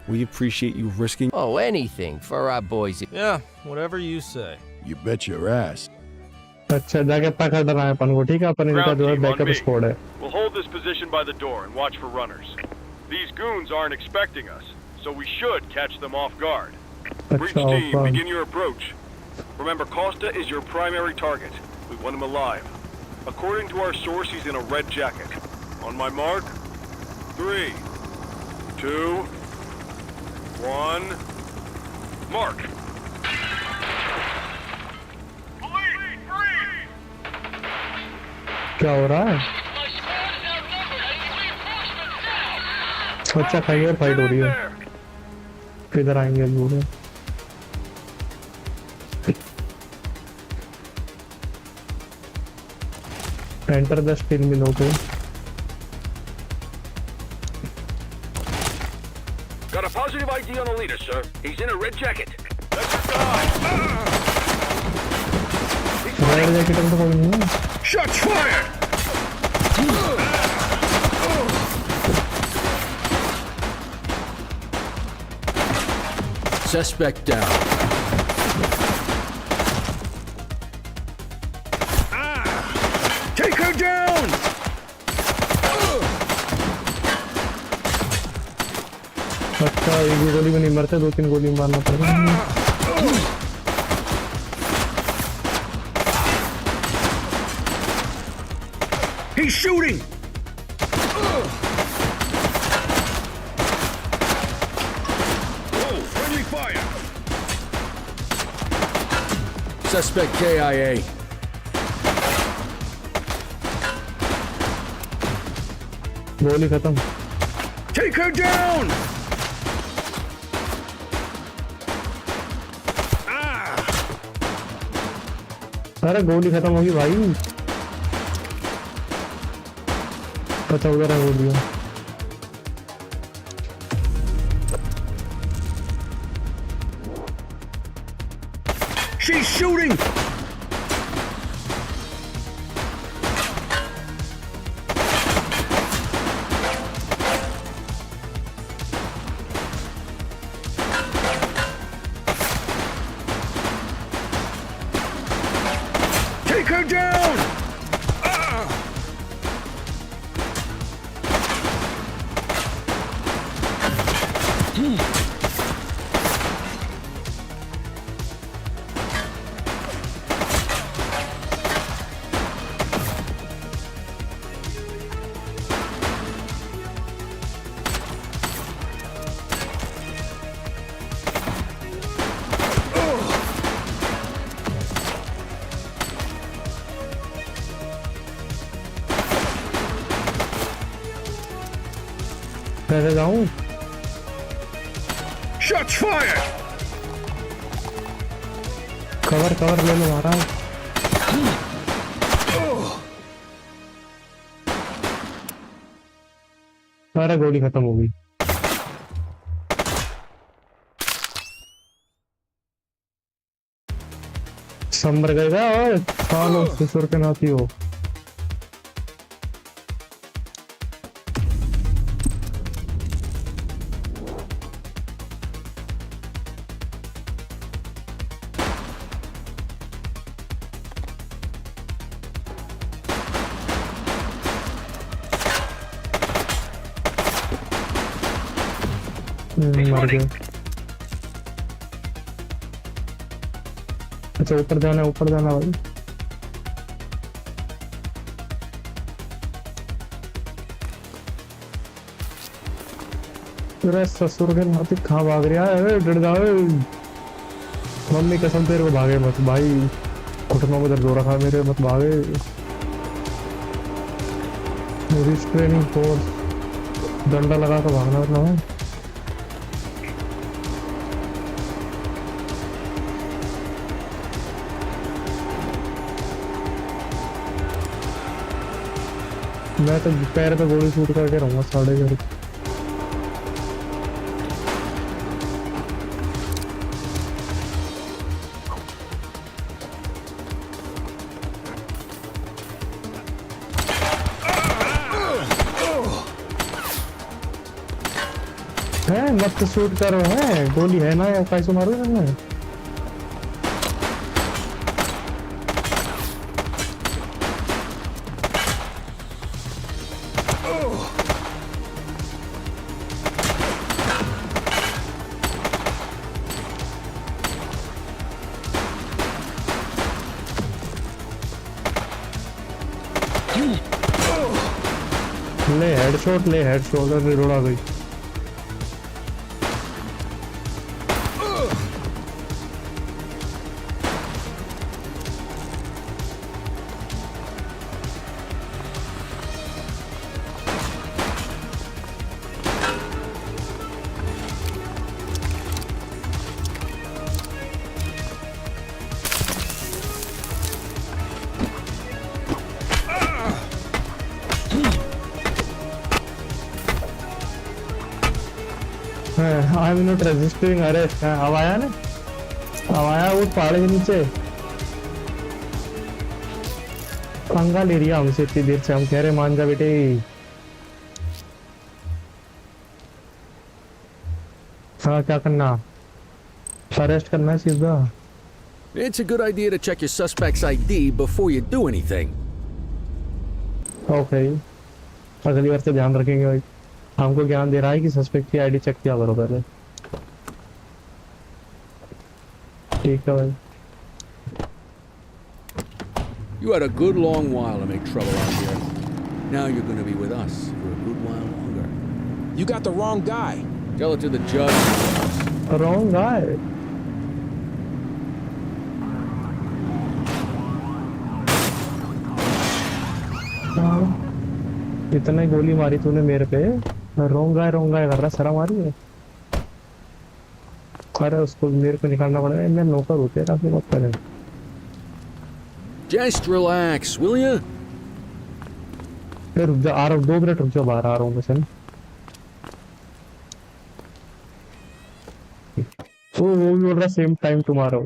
we appreciate you risking... Oh, anything for our boys. Yeah, whatever you say. You bet your ass. अच्छा जाके पकड़ रहा है अपन को ठीक है अपन इनका जो है बैकअप स्क्वाड है We'll hold this position by the door and watch for runners. These goons aren't expecting us, so we should catch them off guard. Breach team, begin your approach. Remember, Costa is your primary target. We want him alive. According to our source, he's in a red jacket. On my mark, 3, 2, 1, mark. क्या हो रहा है अच्छा खाइए fight हो रही है किधर आएंगे लोग एंटर द स्टील मिल हो गए Got a positive ID on the leader, sir. He's in a red jacket. That's your guy. Red jacket में तो कोई नहीं है Shots fired! Suspect down. Take her down! अच्छा एक भी गोली में नहीं मरते 2-3 गोली मारना पड़ेगा He's shooting! Oh, friendly fire! Suspect KIA. गोली खत्म Take her down! अरे गोली खत्म होगी भाई पता उधर है गोलियां She's shooting! Take her down! कैसे जाऊं Shots fired! कवर कवर ले लो महाराज अरे गोली खत्म हो गई समर गएगा और सालों ससुर के नाती हो मर गया अच्छा ऊपर जाना भाई तेरा ससुर के नाती कहाँ भाग रहा है डर जाओ मम्मी कसम तेरे को भागे मत भाई घुटनों में दर्द हो रखा मेरे मत भागे रिस्ट्रेनिंग फोर्स डंडा लगा कर भागना ना है मैं तो पैर पे गोली शूट करके रहूंगा साढ़े घर है मत शूट करो है गोली है ना या कैसे मारो ना ले हेडशॉट और रिलोड आ गई I am not resisting arrest अब आया ना अब आया वो पहाड़ के नीचे पंगा ले रिया हमसे इतनी देर से हम कह रहे मान जा बेटे हाँ क्या करना अरेस्ट करना है सीधा It's a good idea to check your suspect's ID before you do anything. Okay अगली बार से ध्यान रखेंगे भाई हमको ज्ञान दे रहा है कि सस्पेक्ट की आईडी चेक किया करो पहले ठीक है भाई You had a good long while to make trouble out here. Now you're going to be with us for a good while longer. You got the wrong guy. Tell it to the judge. Wrong guy. इतना ही गोली मारी तूने मेरे पे रोंगा कर रहा शर्म आ रही है अरे उसको मेरे को निकालना पड़ेगा मैं नौकर हूँ तेरा फिर मत करे Just relax, will you? रुक जा आ रहा हूँ 2 मिनट रुक जा बाहर आ रहा हूँ मैं वो भी बोल रहा same time tomorrow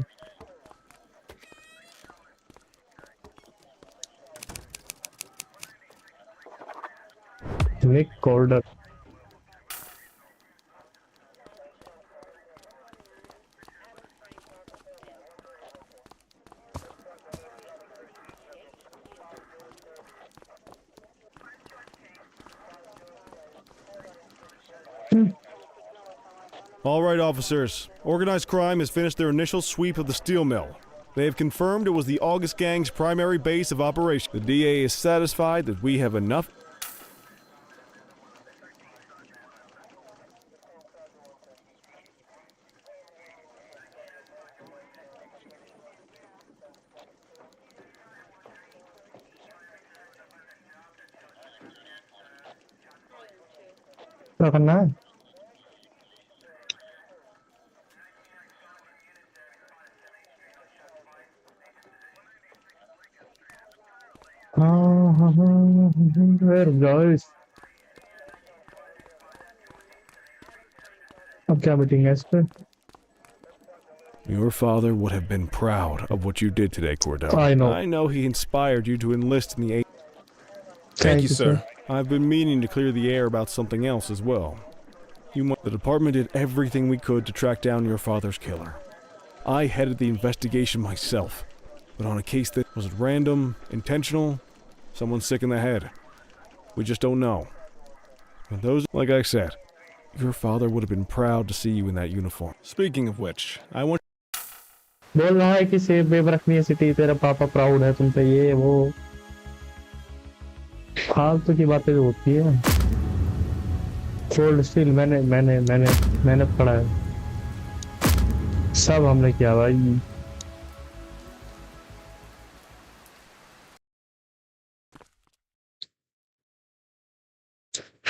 Nick Calder. All right, officers. Organized crime has finished their initial sweep of the steel mill. They have confirmed it was the August Gang's primary base of operation. The DA is satisfied that we have enough. क्या करना है रुक जाओ अब क्या meeting है इस पे Your father would have been proud of what you did today, Cordell. I know he inspired you to enlist in the Thank you, sir. I've been meaning to clear the air about something else as well. The department did everything we could to track down your father's killer. I headed the investigation myself, but on a case that was random, intentional, someone sick in the head. We just don't know. And those, like I said, your father would have been proud to see you in that uniform. Speaking of which, I want. बोल रहा है कि safe web रखनी है city तेरा पापा proud है तुम पे ये वो फालतू की बातें जो होती है कोल्ड स्टील मैंने पढ़ा है सब हमने किया भाई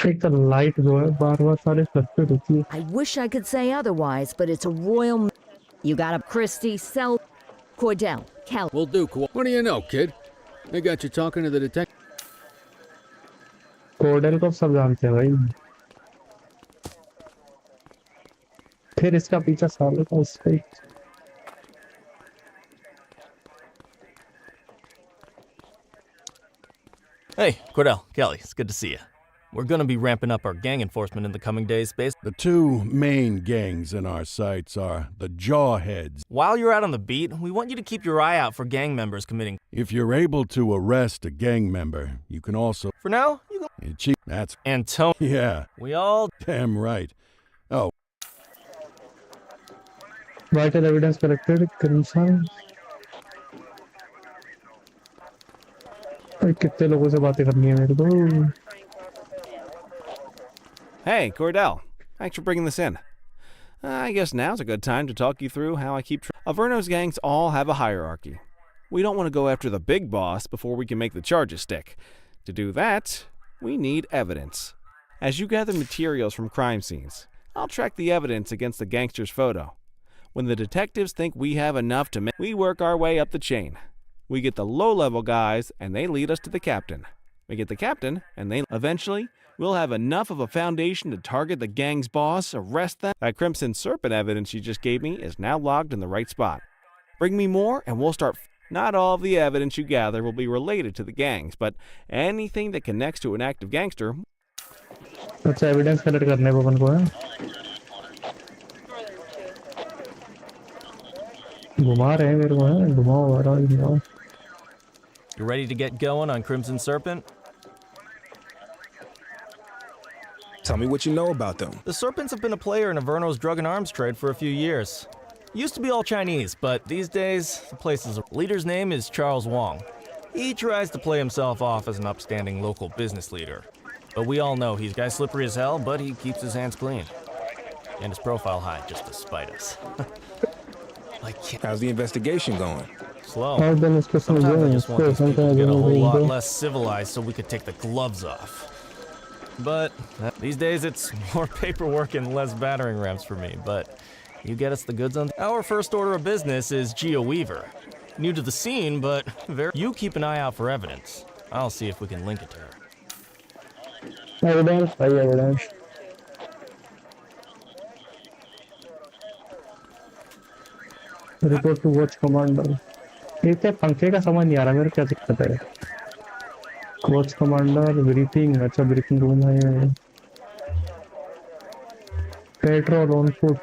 एक तो लाइट जो है बार-बार सारे फ्लक्चुएट होती है I wish I could say otherwise, but it's a royal. You got a Christie, Sel, Cordell, Cal. Will do. What do you know, kid? They got you talking to the detective. कोर्डेल को सब जानते हैं भाई फिर इसका पीछा सालों का उस पे Hey, Cordell, Kelly, it's good to see you. We're gonna be ramping up our gang enforcement in the coming days, The two main gangs in our sights are the Jawheads. While you're out on the beat, we want you to keep your eye out for gang members committing. If you're able to arrest a gang member, you can also... For now, you go. That's... Antonio. Yeah. We all... Damn right. Oh. Vital evidence collected. Crimson. कितने लोगों से बातें करनी है मेरे को? Hey, Cordell. Thanks for bringing this in. I guess now's a good time to talk you through how I keep Averno's gangs all have a hierarchy. We don't want to go after the big boss before we can make the charges stick. To do that, we need evidence. As you gather materials from crime scenes, I'll track the evidence against the gangster's photo. When the detectives think we have enough to we work our way up the chain. We get the low-level guys, and they lead us to the captain. We get the captain, and eventually, we'll have enough of a foundation to target the gang's boss, arrest them. That Crimson Serpent evidence you just gave me is now logged in the right spot. Bring me more, and we'll start. Not all of the evidence you gather will be related to the gangs, but anything that connects to an active gangster. अच्छा evidence collect करने को अपन को है घुमा रहे हैं मेरे को है घुमाओ आ रहा है घुमाओ You ready to get going on Crimson Serpent? Tell me what you know about them. The Serpents have been a player in Averno's drug and arms trade for a few years. Used to be all Chinese, but these days, the place's leader's name is Charles Wong. He tries to play himself off as an upstanding local business leader. But we all know he's guy slippery as hell, but he keeps his hands clean. And his profile high just to spite us. How's the investigation going? Slow. Sometimes I just want these people to get a whole lot less civilized so we could take the gloves off. But these days it's more paperwork and less battering rams for me, but you get us the goods on. Our first order of business is Geo Weaver. New to the scene, but you keep an eye out for evidence. I'll see if we can link it to her. evidence. Report to watch commander. इतने पंखे का समझ नहीं आ रहा मेरे क्या दिक्कत है वॉच कमांडर ब्रीफिंग अच्छा ब्रीफिंग रूम है पेट्रोल ऑन फुट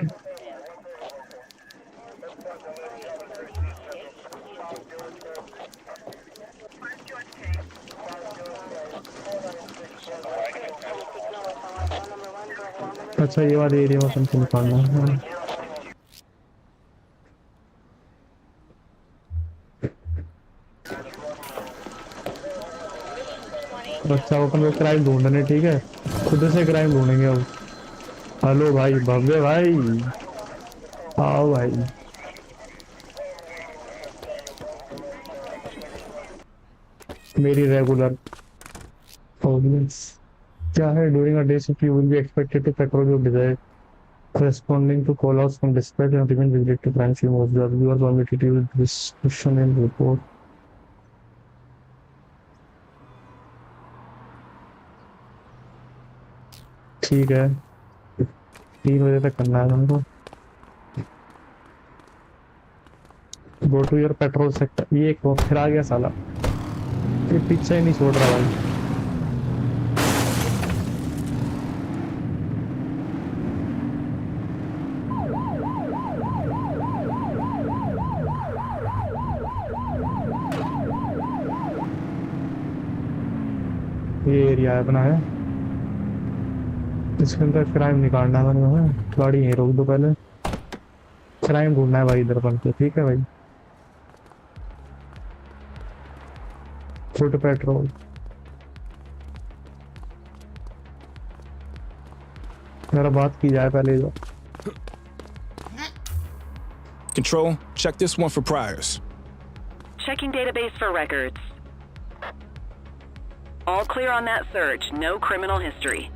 अच्छा ये वाला एरिया में हमको निकालना है अच्छा अपन को क्राइम ढूंढने ठीक है खुद से क्राइम ढूंढेंगे अब हेलो भाई भव्य भाई आओ भाई मेरी रेगुलर ऑडियंस क्या है during a day shift you will be expected to patrol your desire corresponding to call outs from dispatch and remain vigilant to crime scene observe you are permitted to use description and report ठीक है 3 बजे तक करना है हमको go to your patrol sector ये एक फिर आ गया साला ये पीछे ही नहीं छोड़ रहा भाई ये एरिया अपना है इसके अंदर क्राइम निकालना है मैंने गाड़ी यहीं रोक दो पहले क्राइम ढूंढना है भाई इधर बन के ठीक है भाई फुट पेट्रोल मेरा बात की जाए पहले जो Control, check this one for priors. Checking database for records. All clear on that search. No criminal history.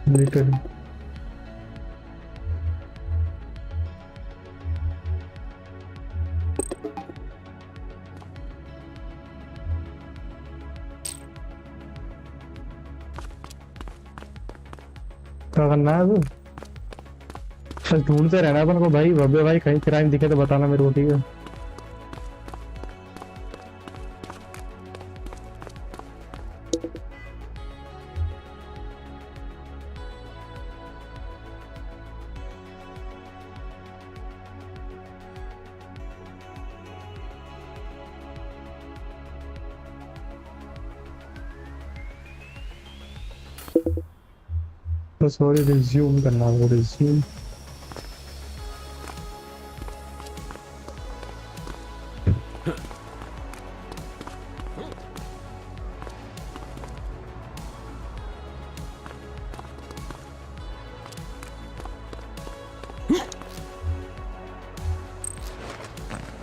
Later. क्या करना है अभी बस ढूंढते रहना अपन को भाई, भव्य भाई कहीं क्राइम दिखे तो बताना मेरे को, ठीक है? तो सॉरी, रिज्यूम करना वो रिज्यूम।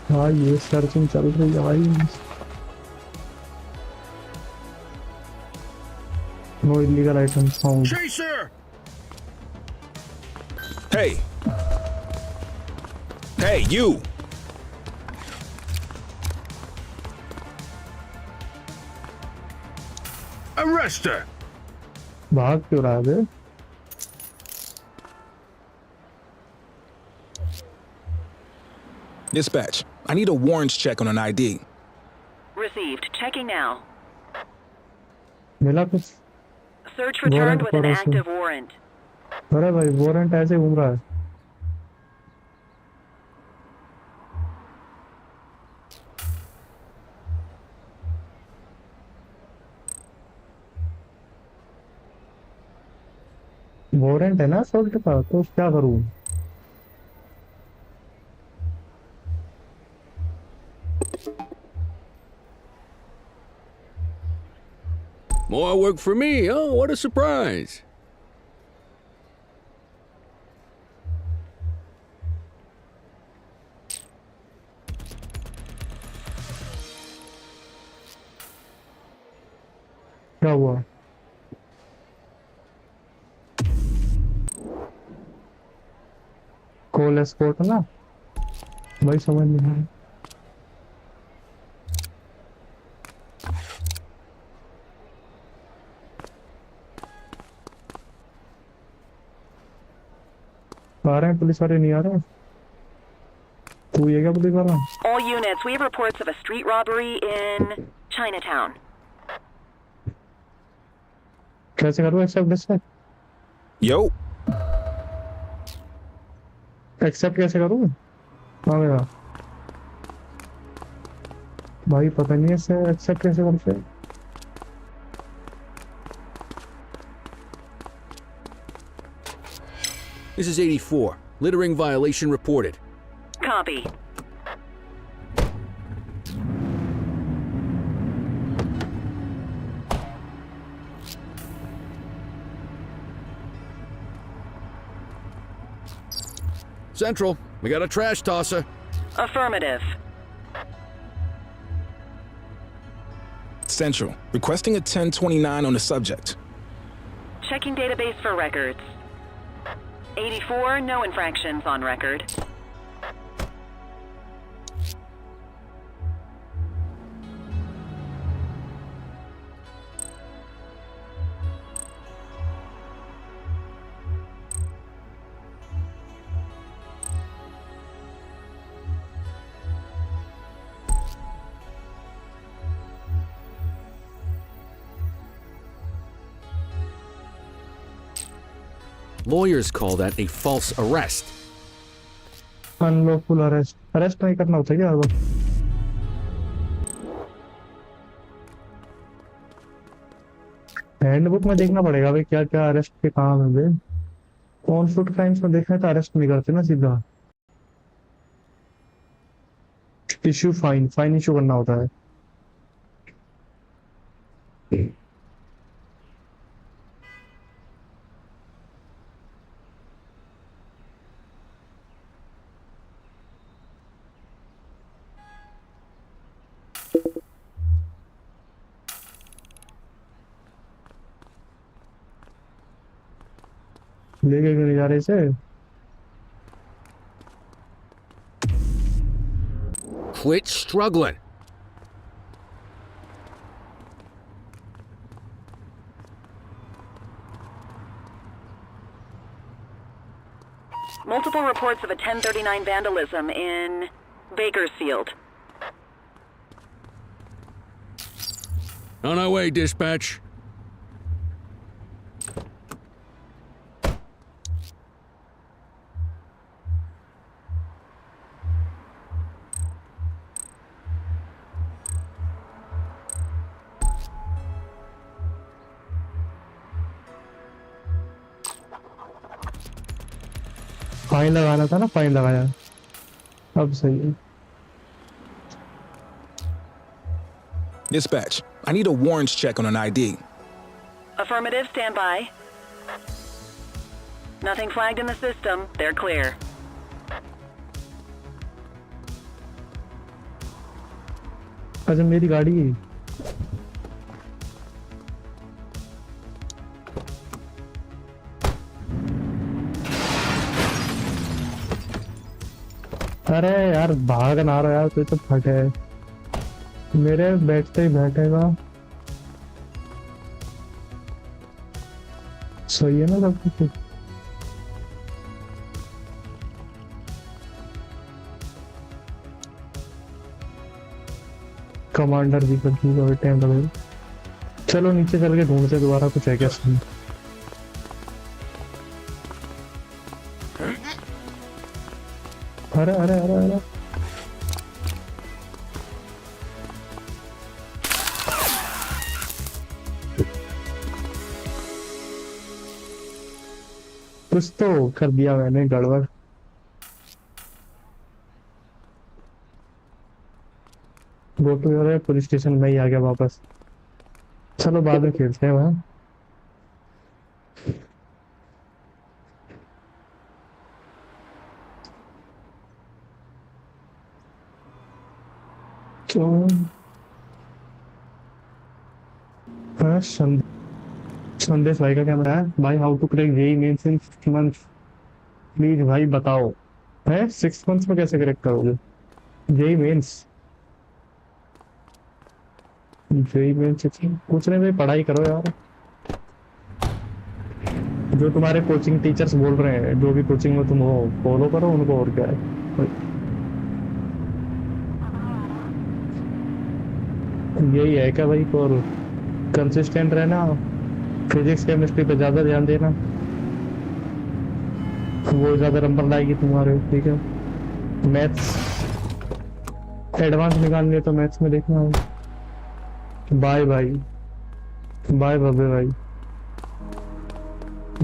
हाँ ये सर्चिंग चल रही है भाई। No illegal items found. Chaser! Hey! Hey, you! Arrest her! भाग क्यों रहा है बे? Dispatch, I need a warrants check on an ID. Received. Checking now. मिला कुछ? Search returned with an Warrant for us. active warrant. अरे भाई warrant ऐसे घूम रहा है। वारंट है ना असॉल्ट का, तो क्या करूं? More work for me, oh, what a surprise. क्या हुआ? कॉल एस्कॉर्ट ना भाई, समझ नहीं आया। आ रहे हैं पुलिस वाले, नहीं आ रहे? तू ये क्या पुलिस वाला? All units, we have reports of a street robbery in Chinatown. कैसे करूँ एक्सेप्ट डिसएक्सेप्ट? Yo! एक्सेप्ट कैसे करूँ? हाँ मेरा भाई पता नहीं है इसे एक्सेप्ट कैसे करते हैं। This is 84. Littering violation reported. Copy. Central, we got a trash tosser. Affirmative. Central, requesting a 1029 on the subject. Checking database for records. 84, no infractions on record. Lawyers call that a false arrest. Unlawful arrest, arrest नहीं करना होता क्या? Handbook में देखना पड़ेगा भाई क्या क्या अरेस्ट के काम है भाई। ऑन फुट क्राइम्स में देखना है तो अरेस्ट नहीं करते ना सीधा। इशू फाइन, फाइन इशू करना होता है। लेके क्यों नहीं जा रहे इसे? Quit struggling. Multiple reports of a 1039 vandalism in Bakersfield. On our way, dispatch. Fine लगाना था ना, फाइन लगाया, अब सही है। Dispatch, I need a warrants check on an ID. Affirmative, stand by. Nothing flagged in the system. They're clear. अच्छा मेरी गाड़ी है। अरे यार भाग ना रहा यार, तो फटे मेरे बैठते ही बैठेगा। सही है ना सब कुछ। कमांडर भी कर दूंगा टाइम लगेगा। चलो नीचे चल के ढूंढते दोबारा कुछ है क्या सही। अरे अरे अरे अरे कुछ तो कर दिया मैंने गड़बड़। Go to your police station में ही आ गया वापस। चलो बाद में खेलते हैं वहाँ। तो संदेश भाई का क्या है भाई, how to crack JEE mains in 6 months, please भाई बताओ। है 6 मंथ्स में कैसे क्रैक करोगे जेईई मेंस? जेईई मेंस कुछ नहीं भाई, पढ़ाई करो यार। जो तुम्हारे कोचिंग टीचर्स बोल रहे हैं, जो भी कोचिंग में तुम हो फॉलो करो उनको, और क्या है। यही है क्या भाई? और कंसिस्टेंट रहना, फिजिक्स केमिस्ट्री पे ज्यादा ध्यान देना, वो ज्यादा नंबर लाएगी तुम्हारे। ठीक है, मैथ्स एडवांस निकालनी है तो मैथ्स में देखना है। बाय बाय बाय बाबे भाई,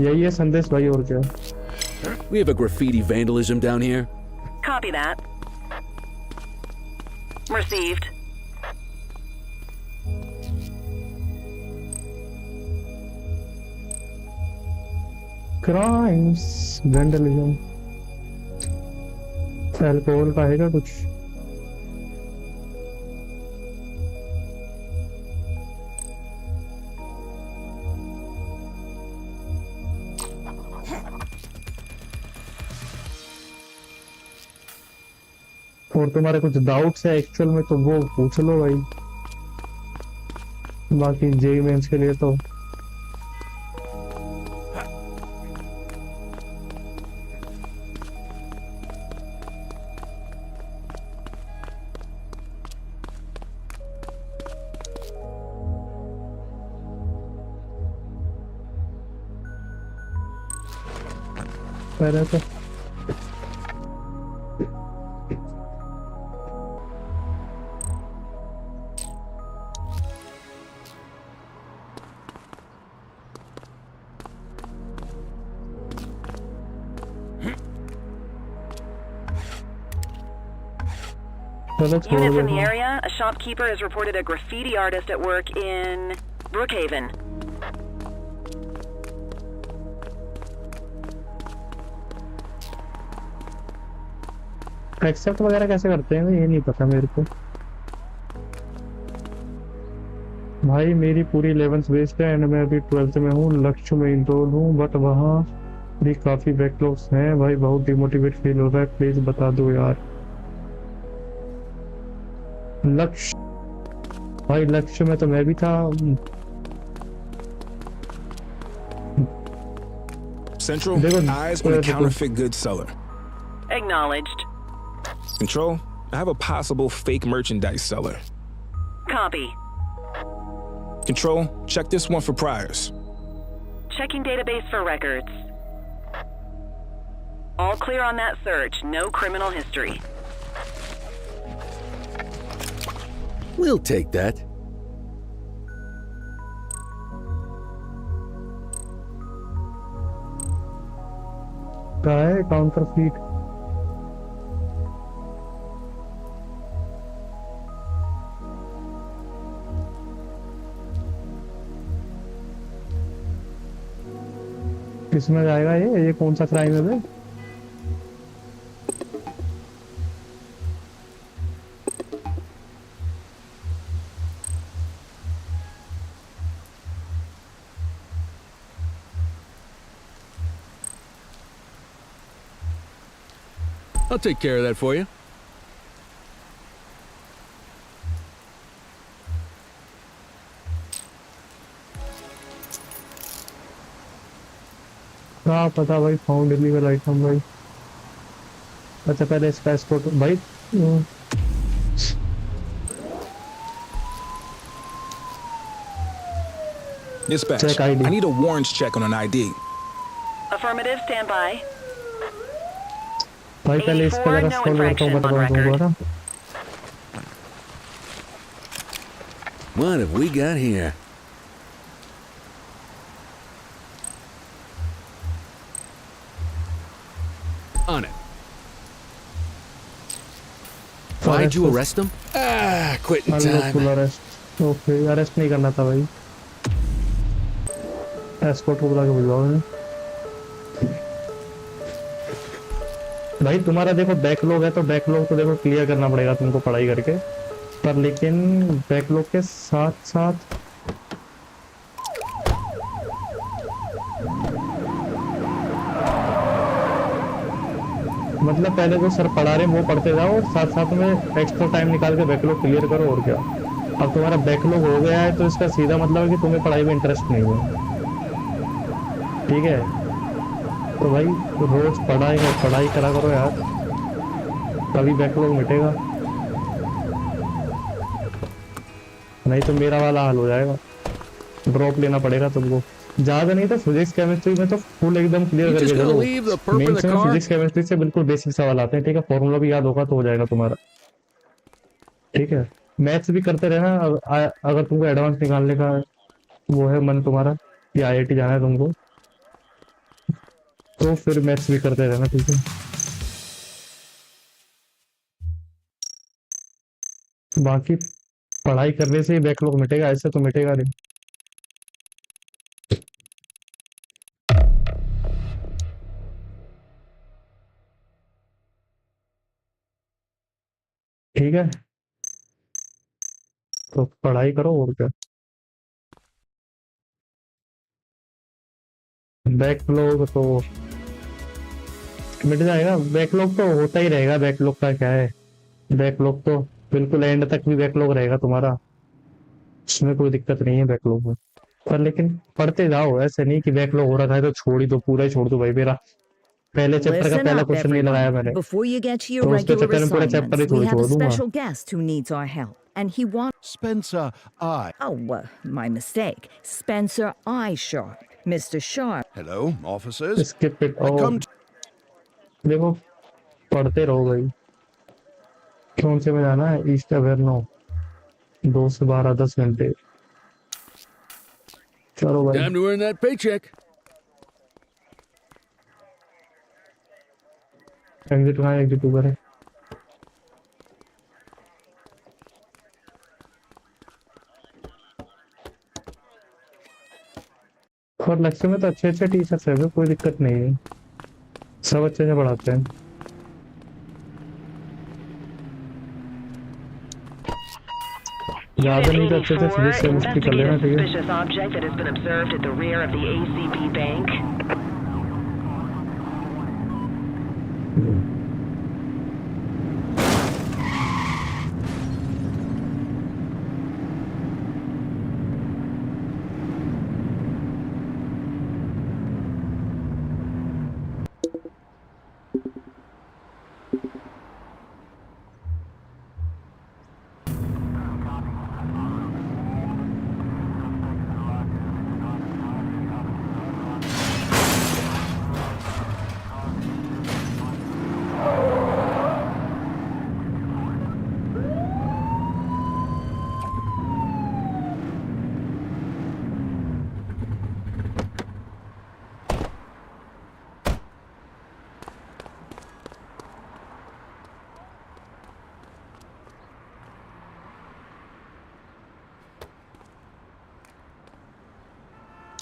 यही है संदेश भाई, और क्या। We have a graffiti vandalism down here. Copy that. Received. Crimes, vandalism, alcohol का है क्या कुछ? और तुम्हारे कुछ डाउट्स है एक्चुअल में तो वो पूछ लो भाई, बाकी जेईई मेंस के लिए तो पहले तो Units in the area, a shopkeeper has reported a graffiti artist at work in Brookhaven. Except वगैरह कैसे करते हैं ये नहीं पता मेरे को भाई। मेरी पूरी 11th वेस्ट है एंड मैं अभी 12th में हूँ। लक्ष्य में इनरोल हूँ बट वहाँ भी काफी बैकलॉग्स हैं भाई, बहुत डिमोटिवेट फील हो रहा है। प्लीज बता दो यार। लक्ष्य भाई, लक्ष्य में तो मैं भी था। Central, eyes on a counterfeit goods seller. Acknowledged. Control, I have a possible fake merchandise seller. Copy. Control, check this one for priors. Checking database for records. All clear on that search. No criminal history. We'll take that. क्या है counterfeit? किसमें जाएगा ये कौन सा crime है बे? I'll take care of that for you. हाँ पता भाई, फाउंड इलीगल आइटम भाई। अच्छा पहले इसका एस्कॉर्ट भाई। Dispatch, Check ID. I need a warrants check on an ID. Affirmative, stand by. भाई पहले इसका जरा no सॉल्व करता हूँ, infraction बता on दूंगा record. ना। What have we got here? On it. Why'd you arrest him? Quitting अनलॉकफुल time. Arrest. Okay, arrest नहीं करना था भाई। एस्कॉर्ट को बुला के बुलवाओ इन्हें। भाई तुम्हारा देखो बैकलॉग है, तो बैकलॉग तो देखो क्लियर करना पड़ेगा तुमको पढ़ाई करके, पर लेकिन बैकलॉग के साथ साथ मतलब पहले जो सर पढ़ा रहे हैं वो पढ़ते जाओ और साथ साथ में एक्स्ट्रा टाइम निकाल के बैकलॉग क्लियर करो। और क्या, अब तुम्हारा बैकलॉग हो गया है तो इसका सीधा मतलब है कि तुम्हें पढ़ाई में इंटरेस्ट नहीं है। ठीक है, तो भाई रोज पढ़ाई करा करो यार, तभी बैकलॉग मिटेगा, नहीं तो मेरा वाला हाल हो जाएगा। ड्रॉप लेना पड़ेगा तुमको। ज्यादा नहीं तो फिजिक्स केमिस्ट्री में तो फुल एकदम क्लियर करके चलो। मेंस में फिजिक्स केमिस्ट्री से बिल्कुल बेसिक सवाल आते हैं, ठीक है, फॉर्मूला भी याद होगा तो हो जाएगा तुम्हारा। ठीक है, मैथ्स भी करते रहना। अगर तुमको एडवांस निकालने का वो है मन तुम्हारा कि IIT जाना है तुमको, तो फिर मैथ्स भी करते रहना। ठीक है, बाकी पढ़ाई करने से ही बैकलॉग मिटेगा, ऐसे तो मिटेगा नहीं। ठीक है, तो पढ़ाई करो और क्या। बैकलॉग तो मिट जाएगा, बैकलॉग तो होता ही रहेगा। बैकलॉग का क्या है, बैकलॉग तो बिल्कुल एंड तक भी बैकलॉग रहेगा तुम्हारा, उसमें कोई दिक्कत नहीं है बैकलॉग में। पर लेकिन पढ़ते जाओ, ऐसे नहीं कि बैकलॉग हो रखा है तो छोड़ ही दो, पूरा ही छोड़ दो भाई। मेरा पहले चैप्टर का Listen पहला up, क्वेश्चन नहीं लगाया मैंने, everyone. Before you get to your तो उसके regular चक्कर में पूरा चैप्टर ही assignments, we थोड़ी have छोड़ a दूंगा। special guest who needs our help, and he wants... Spencer, Oh, my mistake. Spencer I. Sharp. Mr. Sharp. Hello, officers. Skip it. I come to देखो पढ़ते रहो भाई। कौन से में जाना है? ईस्ट एवेन्यू, 2 से 12 10 घंटे। चलो भाई, Time to earn that paycheck. Exit कहाँ है? एग्जिट ऊपर है। और लेक्चर में तो अच्छे अच्छे टीचर्स है, कोई दिक्कत नहीं है, सब अच्छे से पढ़ाते हैं। ज्यादा नहीं तो अच्छे से फिजिक्स केमिस्ट्री कर लेना। ठीक है, Suspicious object that has been observed at the rear of the ACB bank.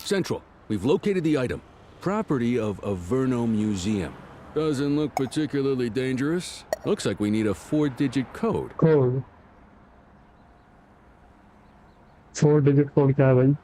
Central, we've located the item. Property of Averno Museum. Doesn't look particularly dangerous. Looks like we need a 4-digit code. Code. 4-digit code क्या है भाई?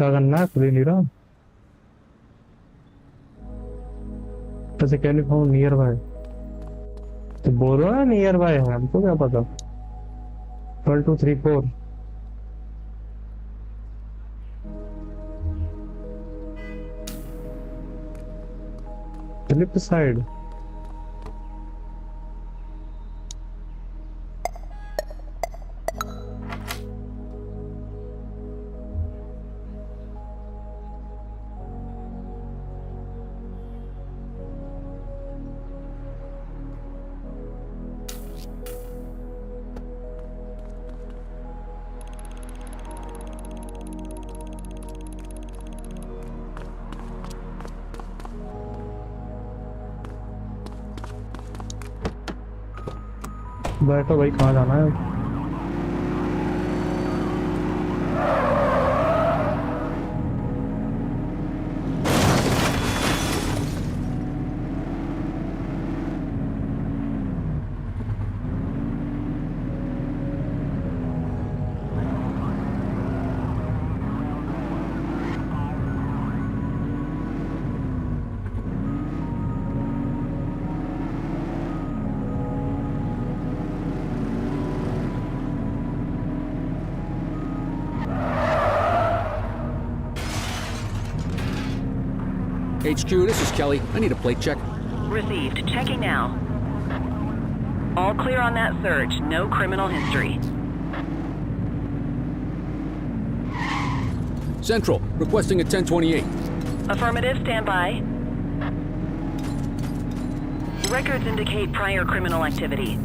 क्या करना है खुद ही नहीं रहा ऐसे क्या नहीं खाऊं नियर बाय तो बोलो ना नियर बाय है हमको क्या पता 1234 flip side बैठो भाई कहाँ जाना है HQ, this is Kelly. I need a plate check. Received. Checking now. All clear on that search. No criminal history. Central, requesting a 1028. Affirmative. Stand by. Records indicate prior criminal activity.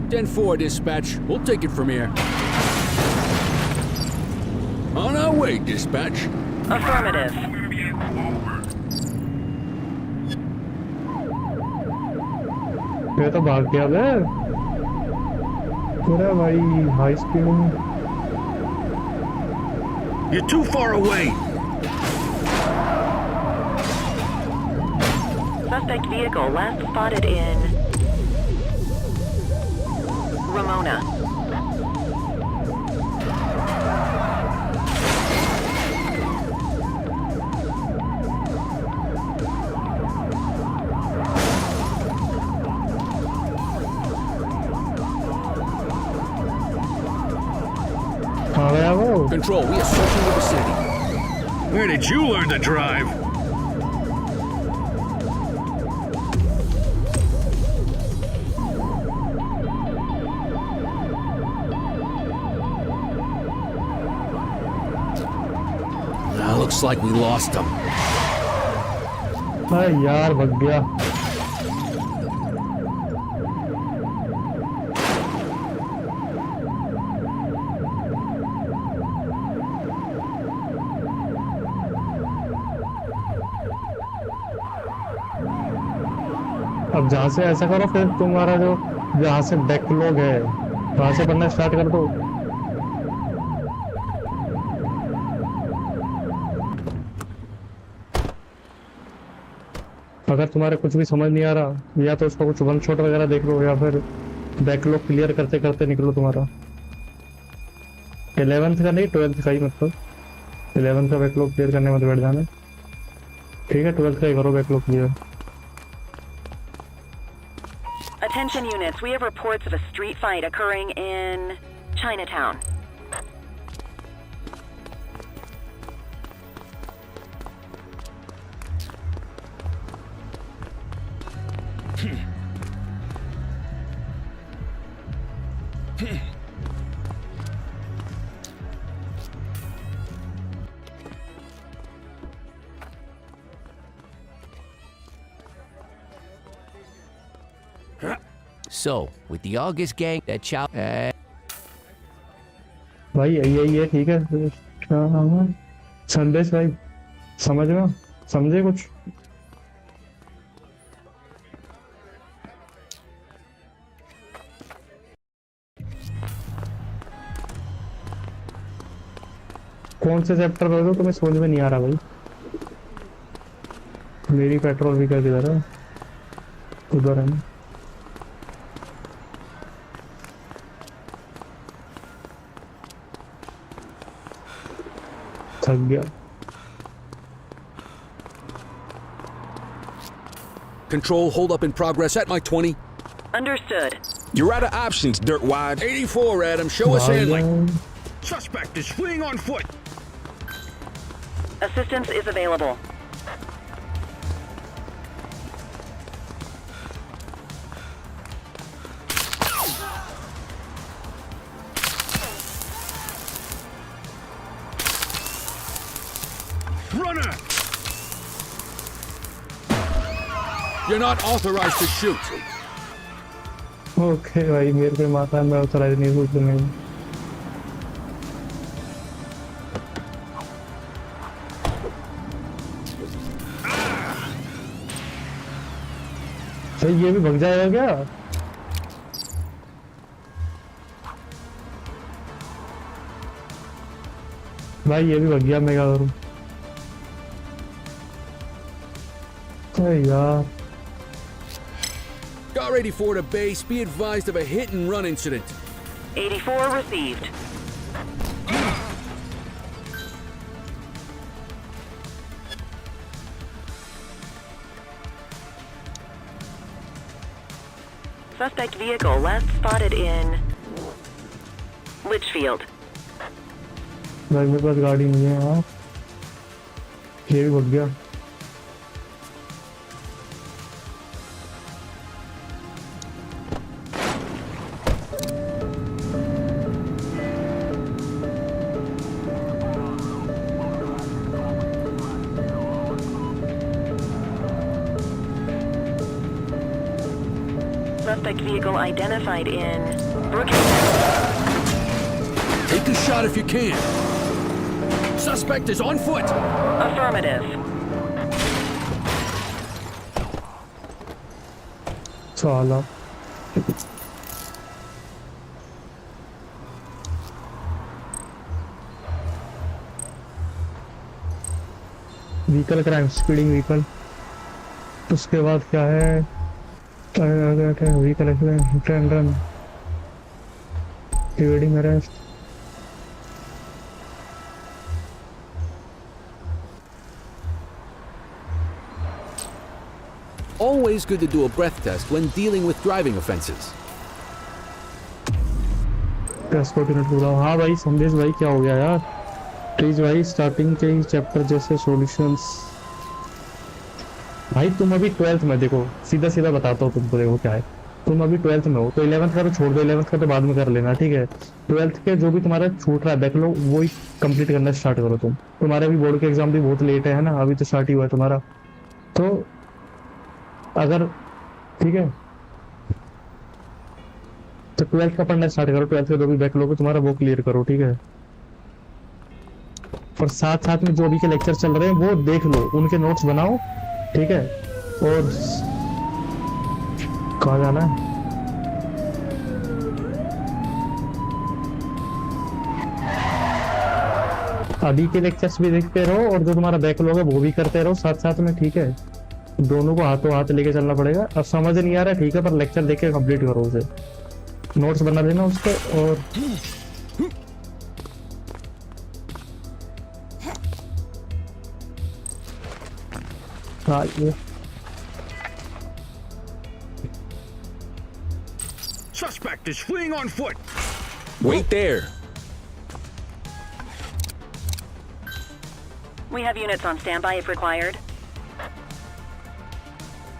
10-4, dispatch. We'll take it from here. On our way, dispatch. Affirmative. ये तो भाग गया बे पूरा भाई high speed में You're too far away. Suspect vehicle last spotted in Ramona. Control, we are searching the vicinity. Where did you learn to drive? Looks like we lost him. हाँ यार भाग गया अब जहाँ से ऐसा करो फिर तुम्हारा जो जहाँ से बैकलॉग है वहाँ से बनना स्टार्ट कर दो अगर तुम्हारे कुछ भी समझ नहीं आ रहा या तो उसका कुछ वन शॉट वगैरह देख लो या फिर बैकलॉग क्लियर करते करते निकलो तुम्हारा 11th का नहीं 12th का ही मतलब 11th का बैकलॉग क्लियर करने में बैठ जाना ठीक है 12th का ही करो backlog clear Attention units, we have reports of a street fight occurring in Chinatown. So, with the August gang, that chow. भाई यही है, ठीक है। संदेश भाई, समझ में समझे कुछ? कौन से चैप्टर पढ़ रहे हो? तुम्हें समझ में नहीं आ रहा भाई। मेरी पेट्रोल भी कर किधर है? उधर है ना। थक गया। Control, hold up in progress at my 20. Understood. You're out of options, dirtwad. 84, Adam. Show us handling. Suspect is fleeing on foot. Assistance is available. Runner! You're not authorized to shoot. Okay भाई, मेरे पे माता है, मैं authorise नहीं हूँ तुम्हें। तो ये भी भग जाएगा क्या? भाई ये भी भग गया, मैं क्या करूं? यार Car 84 to base. Be advised of a hit and run incident. 84 received. Suspect vehicle last spotted in Litchfield. भाई मेरे पास गाड़ी नहीं है यार, ये भी भग गया। Suspect vehicle identified in Brookhaven. Take a shot if you can. Suspect is on foot. Affirmative. साला व्हीकल क्राइम, स्पीडिंग व्हीकल। उसके बाद क्या है? Vehicle accident, run, evading arrest। Always good to do a breath test when dealing with driving offenses. हाँ भाई संदेश भाई, क्या हो गया यार? प्लीज भाई, स्टार्टिंग के ही चैप्टर जैसे सॉल्यूशंस। भाई तुम अभी 12th में, देखो सीधा सीधा बताता हूँ तुमको, देखो क्या है। तुम अभी 12th में हो तो 11th का तो छोड़ दो, 11th का तो बाद में कर लेना, ठीक है। 12th के जो भी तुम्हारा छूट रहा है बैकलॉग, वो ही कंप्लीट करना स्टार्ट करो तुम। तुम्हारे अभी बोर्ड के एग्जाम भी बहुत लेट है ना, अभी तो स्टार्ट ही हुआ है तुम्हारा। तो अगर ठीक है तो 12th का पढ़ना स्टार्ट करो। 12th का जो भी बैकलॉग है तुम्हारा वो क्लियर करो, ठीक है। और साथ साथ में जो भी के लेक्चर चल रहे हैं वो देख लो, उनके नोट्स बनाओ, ठीक है। और कहाँ जाना है? अभी के लेक्चर्स भी देखते रहो और जो तुम्हारा बैकलॉग है वो भी करते रहो साथ साथ में, ठीक है। दोनों को हाथों हाथ लेके चलना पड़ेगा। अब समझ नहीं आ रहा, ठीक है, पर लेक्चर देख के कंप्लीट करो उसे, नोट्स बना देना उसके। और हाँ ये Suspect is fleeing on foot. Wait there. We have units on standby if required.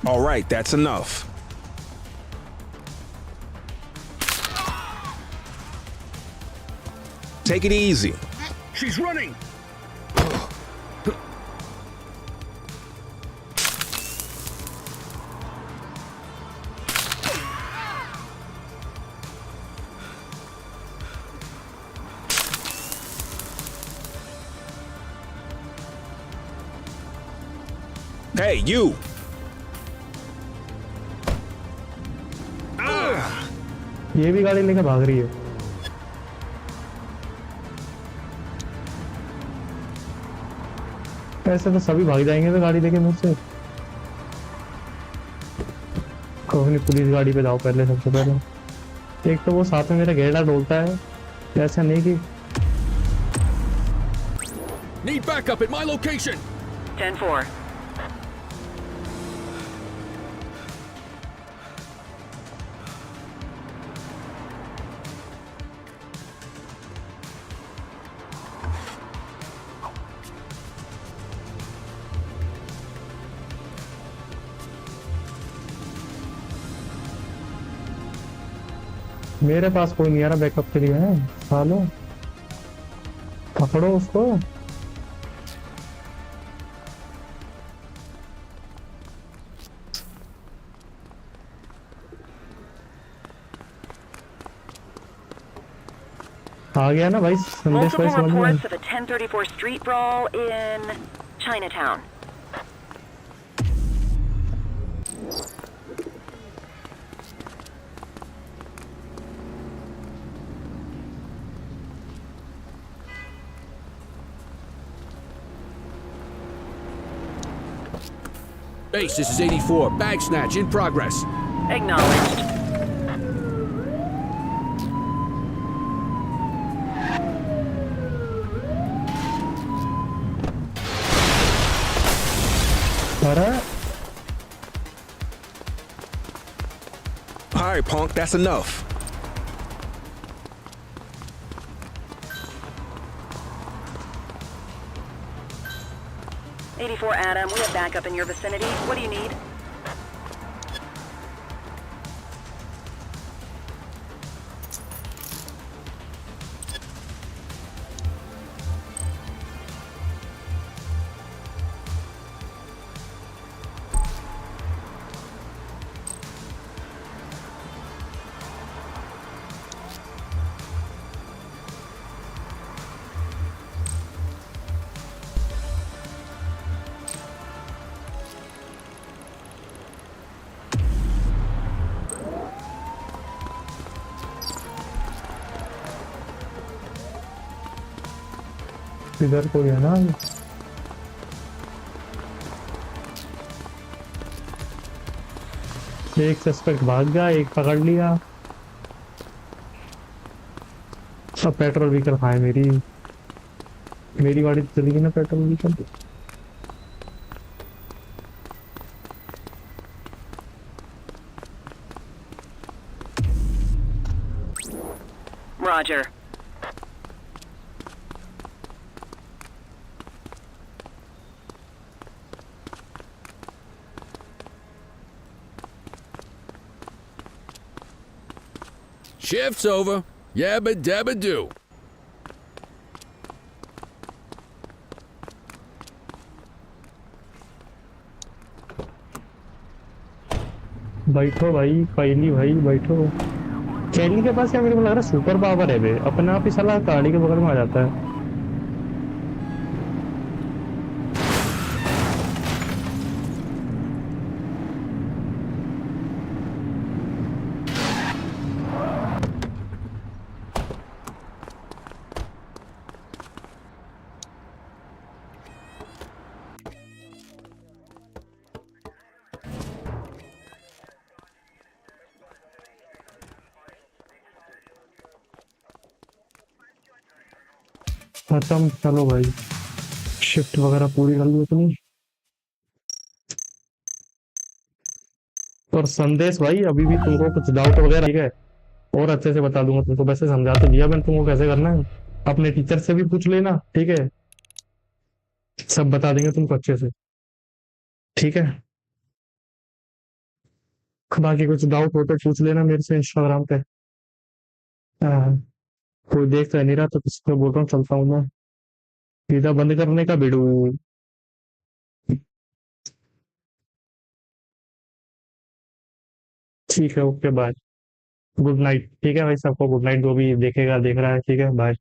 All right, that's enough. Take it easy. She's running. Hey, you! ये भी गाड़ी लेके भाग रही है। ऐसे तो सभी भाग जाएंगे तो गाड़ी लेके मुझसे। कोई नहीं, पुलिस गाड़ी पे जाओ पहले, सबसे पहले। एक तो वो साथ में मेरा घेरा डोलता है, ऐसा नहीं कि Need backup at my location. 10-4. मेरे पास कोई नहीं आ रहा बैकअप के लिए है। सालो, पकड़ो उसको। आ गया ना भाई संदेश भाई, Multiple समझ में। reports of a 1034 street brawl in Chinatown. Base, this is 84. Bag snatch in progress. Acknowledged. अरे All right, punk, that's enough. Adam, we have backup in your vicinity. What do you need? इधर कोई है ना? एक suspect भाग गया, एक पकड़ लिया। सब पेट्रोल व्हीकल खाए। मेरी गाड़ी तो चली गई ना petrol vehicle. Roger. Shift's over. Yabba dabba do. बैठो भाई, कैली भाई बैठो। कैली के पास क्या मेरे को लग रहा है सुपर पावर है बे, अपने आप ही साला गाड़ी के बगल में आ जाता है। खत्म, चलो भाई शिफ्ट वगैरह पूरी कर ली अपनी। और संदेश भाई, अभी भी तुमको कुछ डाउट वगैरह, ठीक है, और अच्छे से बता दूंगा तुमको। वैसे समझा तो दिया मैंने तुमको कैसे करना है। अपने टीचर से भी पूछ लेना, ठीक है, सब बता देंगे तुमको अच्छे से, ठीक है। बाकी कुछ डाउट हो तो पूछ लेना मेरे से इंस्टाग्राम पे। हाँ, कोई देख तो नहीं रहा तो किसी को बोल रहा हूँ, चलता हूँ मैं। पिज्जा बंद करने का भिड़ू। ठीक है, ओके बाय, गुड नाइट। ठीक है भाई, सबको गुड नाइट, जो भी देखेगा देख रहा है, ठीक है, बाय।